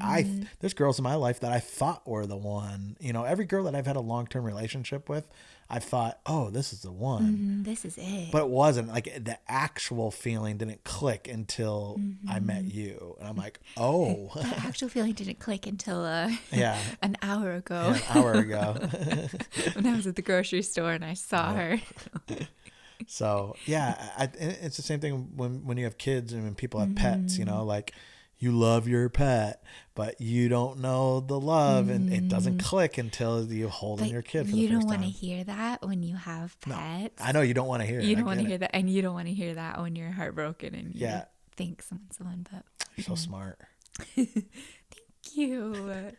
S1: there's girls in my life that I thought were the one. Every girl that I've had a long-term relationship with, I thought, oh, this is the one.
S2: This is it.
S1: But it wasn't. Like the actual feeling didn't click until I met you. And I'm like, oh.
S2: The actual feeling didn't click until an hour ago.
S1: Yeah, an hour ago.
S2: When I was at the grocery store and I saw her.
S1: So it's the same thing when you have kids and when people have pets, like you love your pet, but you don't know the love and it doesn't click until you hold in your kid for the first time.
S2: You don't want to hear that when you have pets.
S1: No, I know you don't want to hear it.
S2: You don't want to hear that, and you don't want to hear that when you're heartbroken and you think someone's the one, but
S1: you're so smart.
S2: Thank you.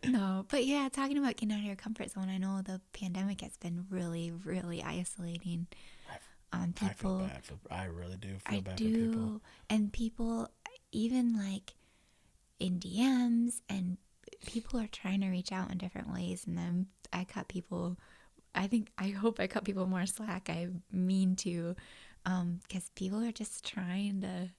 S2: No, but yeah, talking about getting out of your comfort zone, I know the pandemic has been really, really isolating on people.
S1: I really do feel bad for people.
S2: And people, even like in DMs, and people are trying to reach out in different ways. And then I hope I cut people more slack. I mean to, because people are just trying to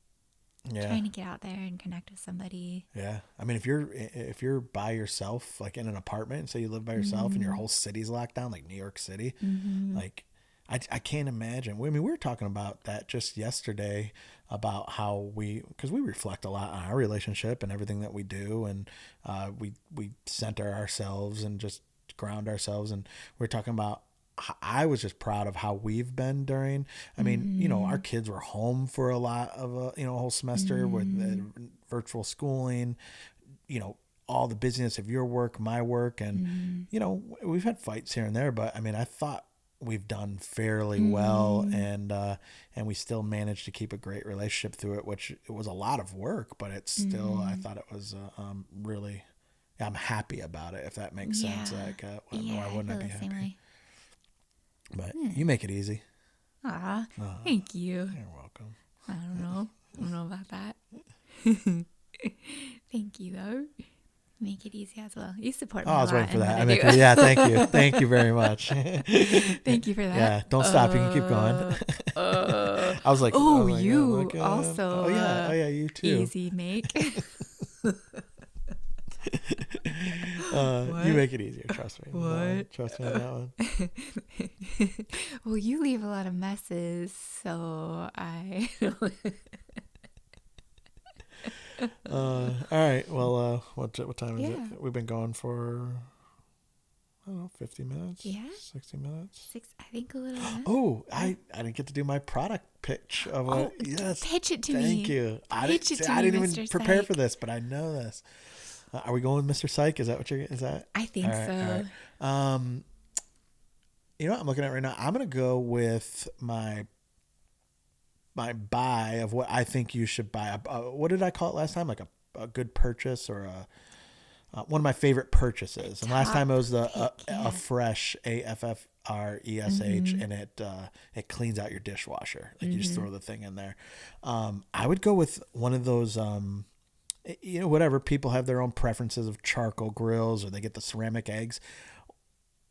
S2: get out there and connect with somebody. Yeah.
S1: I mean, if you're by yourself, like in an apartment, say you live by yourself and your whole city's locked down, like New York City, like I can't imagine. I mean, we were talking about that just yesterday about how because we reflect a lot on our relationship and everything that we do, and we center ourselves and just ground ourselves, and we're talking about. I was just proud of how we've been during. I mean, our kids were home for a lot of a whole semester with virtual schooling. All the busyness of your work, my work, and we've had fights here and there, but I mean, I thought we've done fairly well, and we still managed to keep a great relationship through it, which it was a lot of work, but it's still, I thought it was really, I'm happy about it, if that makes sense. Like, why wouldn't I be happy? But you make it easy.
S2: Thank you.
S1: You're welcome.
S2: I don't know about that. Thank you, though. Make it easy as well. You support me.
S1: I was waiting for that. Thank you. Thank you very much.
S2: Thank you for that.
S1: Yeah, don't stop. You can keep going. I was like,
S2: you also.
S1: Oh yeah, you too.
S2: Easy make.
S1: You make it easier. Trust me.
S2: What?
S1: Trust me on that
S2: one. Well, you leave a lot of messes, so I.
S1: All right. Well, what time is it? We've been going for, I don't know, 50 minutes?
S2: Yeah.
S1: 60 minutes?
S2: I think a little bit.
S1: Oh, I didn't get to do my product pitch of it. Yes.
S2: Pitch it to me.
S1: Thank you. I didn't even prepare for this, but I know this. Are we going with Mr. Syke? Is that what is that?
S2: I think so.
S1: All right. You know what I'm looking at right now? I'm going to go with my buy of what I think you should buy. What did I call it last time? Like a good purchase or one of my favorite purchases. And last time it was
S2: Top
S1: a fresh AFFRESH, and it cleans out your dishwasher. Like you just throw the thing in there. I would go with one of those. Whatever, people have their own preferences of charcoal grills, or they get the ceramic eggs.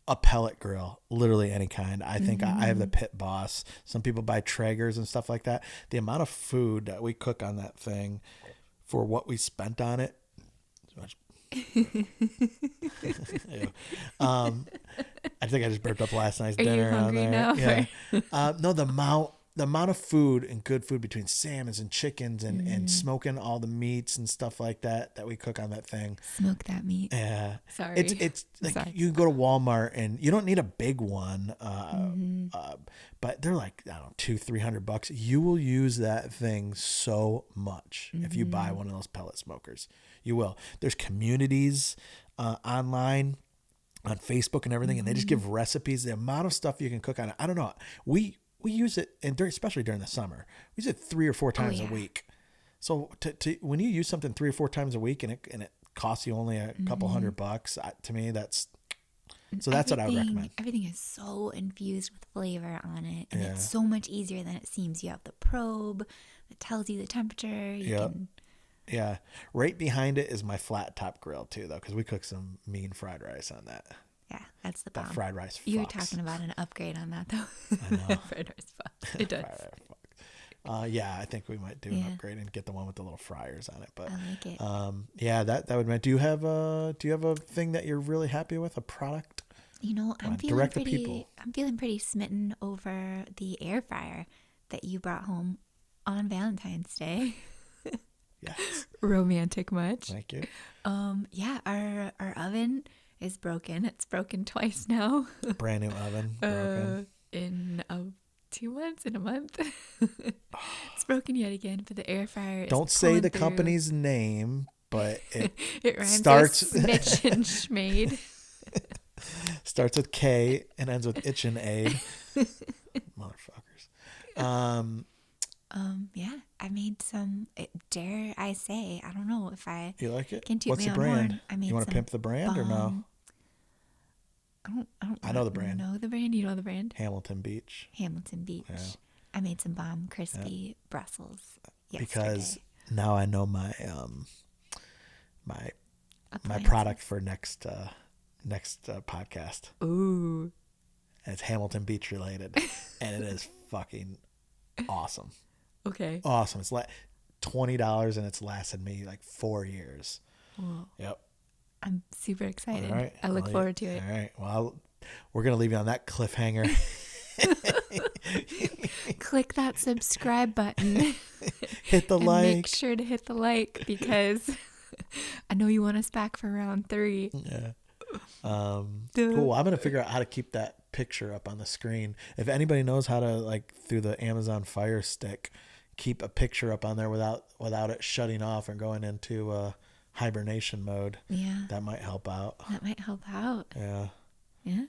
S1: A pellet grill, literally any kind. I think I have the Pit Boss. Some people buy Traegers and stuff like that. The amount of food that we cook on that thing for what we spent on it. I think I just burped up last night's dinner on there.
S2: Now?
S1: Yeah. No, the amount of food and good food between salmons and chickens and smoking all the meats and stuff like that we cook on that thing.
S2: Smoke that meat.
S1: Yeah.
S2: Sorry.
S1: It's like you can go to Walmart and you don't need a big one. But they're like, I don't know, $200-$300. You will use that thing so much if you buy one of those pellet smokers. You will. There's communities online on Facebook and everything, and they just give recipes. The amount of stuff you can cook on it. I don't know. We use it, and especially during the summer, we use it 3 or 4 times a week. So when you use something 3 or 4 times a week and it costs you only a couple $100, to me that's what I would recommend. Everything
S2: is so infused with flavor on it, and it's so much easier than it seems. You have the probe that tells you the temperature.
S1: Yeah. Right behind it is my flat top grill too, though, because we cook some mean fried rice on that.
S2: Yeah, that's the bomb.
S1: That fried rice fucks.
S2: You were talking about an upgrade on that, though.
S1: I know.
S2: Fried rice fucks. It does.
S1: Yeah, I think we might do an upgrade and get the one with the little fryers on it. But
S2: I like it.
S1: That would make. Do you have a thing that you're really happy with? A product?
S2: I'm feeling pretty smitten over the air fryer that you brought home on Valentine's Day.
S1: Yes.
S2: Romantic much.
S1: Thank you.
S2: Our oven is broken. It's broken twice now.
S1: Brand new oven. Broken.
S2: In 2 months, in a month. It's broken yet again, but the air fryer is
S1: Don't say the
S2: through.
S1: Company's name, but
S2: it rhymes
S1: starts
S2: with Snitch and Schmade.
S1: Starts with K and ends with Itch and Aid. Motherfuckers.
S2: I made some, dare I say, I don't know if I
S1: You like it?
S2: can toot
S1: What's
S2: me
S1: the
S2: on
S1: brand?
S2: horn. I made
S1: You want to pimp the brand or no?
S2: I
S1: know the brand.
S2: Know the brand? You know the brand?
S1: Hamilton Beach.
S2: Yeah. I made some bomb crispy Brussels yesterday.
S1: Because now I know my my product for next podcast.
S2: Ooh.
S1: And it's Hamilton Beach related, and it is fucking awesome.
S2: Okay.
S1: Awesome. It's like $20, and it's lasted me like 4 years.
S2: Whoa.
S1: Yep.
S2: I'm super excited.
S1: All right.
S2: I look forward to it.
S1: All right. Well, we're gonna leave you on that cliffhanger.
S2: Click that subscribe button.
S1: Hit the like.
S2: Make sure to hit the like, because I know you want us back for round 3.
S1: Yeah. Cool. I'm gonna figure out how to keep that picture up on the screen. If anybody knows how to, like, through the Amazon Fire Stick, keep a picture up on there without it shutting off and going into hibernation mode.
S2: Yeah.
S1: That might help out.
S2: Yeah.
S1: Yeah.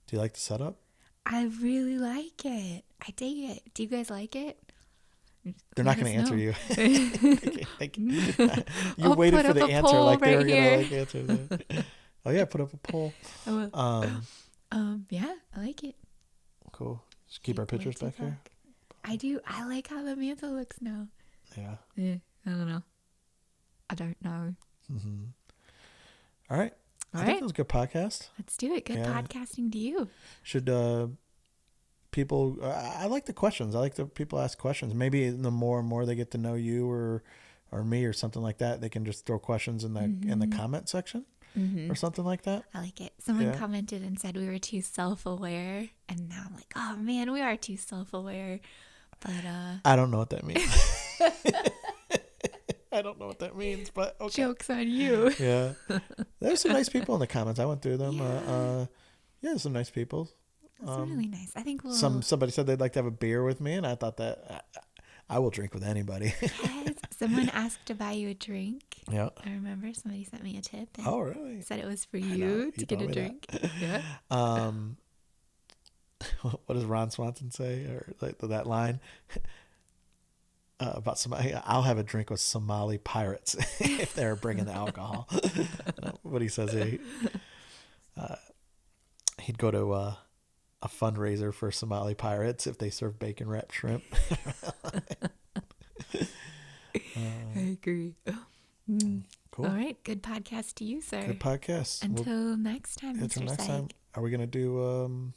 S1: Do you like the setup?
S2: I really like it. I dig it. Do you guys like it?
S1: They're not going to answer you. You
S2: I'll
S1: waited for the answer like they were
S2: right
S1: going to answer that. Oh yeah, put up a poll.
S2: I will. Yeah, I like it.
S1: Cool. Just keep our pictures back here.
S2: I do. I like how the mantle looks now.
S1: Yeah.
S2: Yeah. I don't know.
S1: Mm-hmm. All right. I think that was a good podcast.
S2: Let's do it. Good podcasting to you.
S1: Should people? I like the questions. I like the people ask questions. Maybe the more and more they get to know you or me or something like that, they can just throw questions in the comment section or something like that.
S2: I like it. Someone commented and said we were too self-aware, and now I'm like, oh man, we are too self-aware. But
S1: I don't know what that means. I don't know what that means, but okay.
S2: Joke's on you.
S1: Yeah. There's some nice people in the comments. I went through them. There's some nice people.
S2: That's really nice. I think
S1: somebody said they'd like to have a beer with me, and I thought that I will drink with anybody.
S2: Yes. Someone asked to buy you a drink.
S1: Yeah.
S2: I remember somebody sent me a tip. And
S1: oh, really?
S2: Said it was for you to get a drink. Yeah.
S1: What does Ron Swanson say, or like that line? about somebody. I'll have a drink with Somali pirates if they're bringing the alcohol. What he says, he'd go to a fundraiser for Somali pirates if they serve bacon wrapped shrimp.
S2: I agree.
S1: Cool.
S2: All right. Good podcast to you, sir.
S1: Good podcast.
S2: Until next time,
S1: Until
S2: Mr.
S1: next
S2: Syke.
S1: time, are we gonna do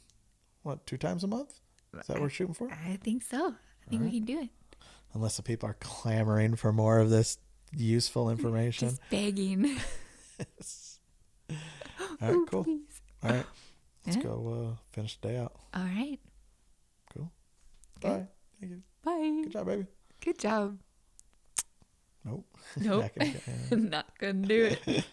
S1: 2 times a month? Is that what we're shooting for?
S2: I think so. I think we can do it.
S1: Unless the people are clamoring for more of this useful information.
S2: Just begging.
S1: All right, cool.
S2: Please.
S1: All right, let's go finish the day out.
S2: All right.
S1: Cool.
S2: Good.
S1: Bye. Thank you.
S2: Bye.
S1: Good job, baby.
S2: Good job.
S1: Nope.
S2: Nope. Not gonna do it.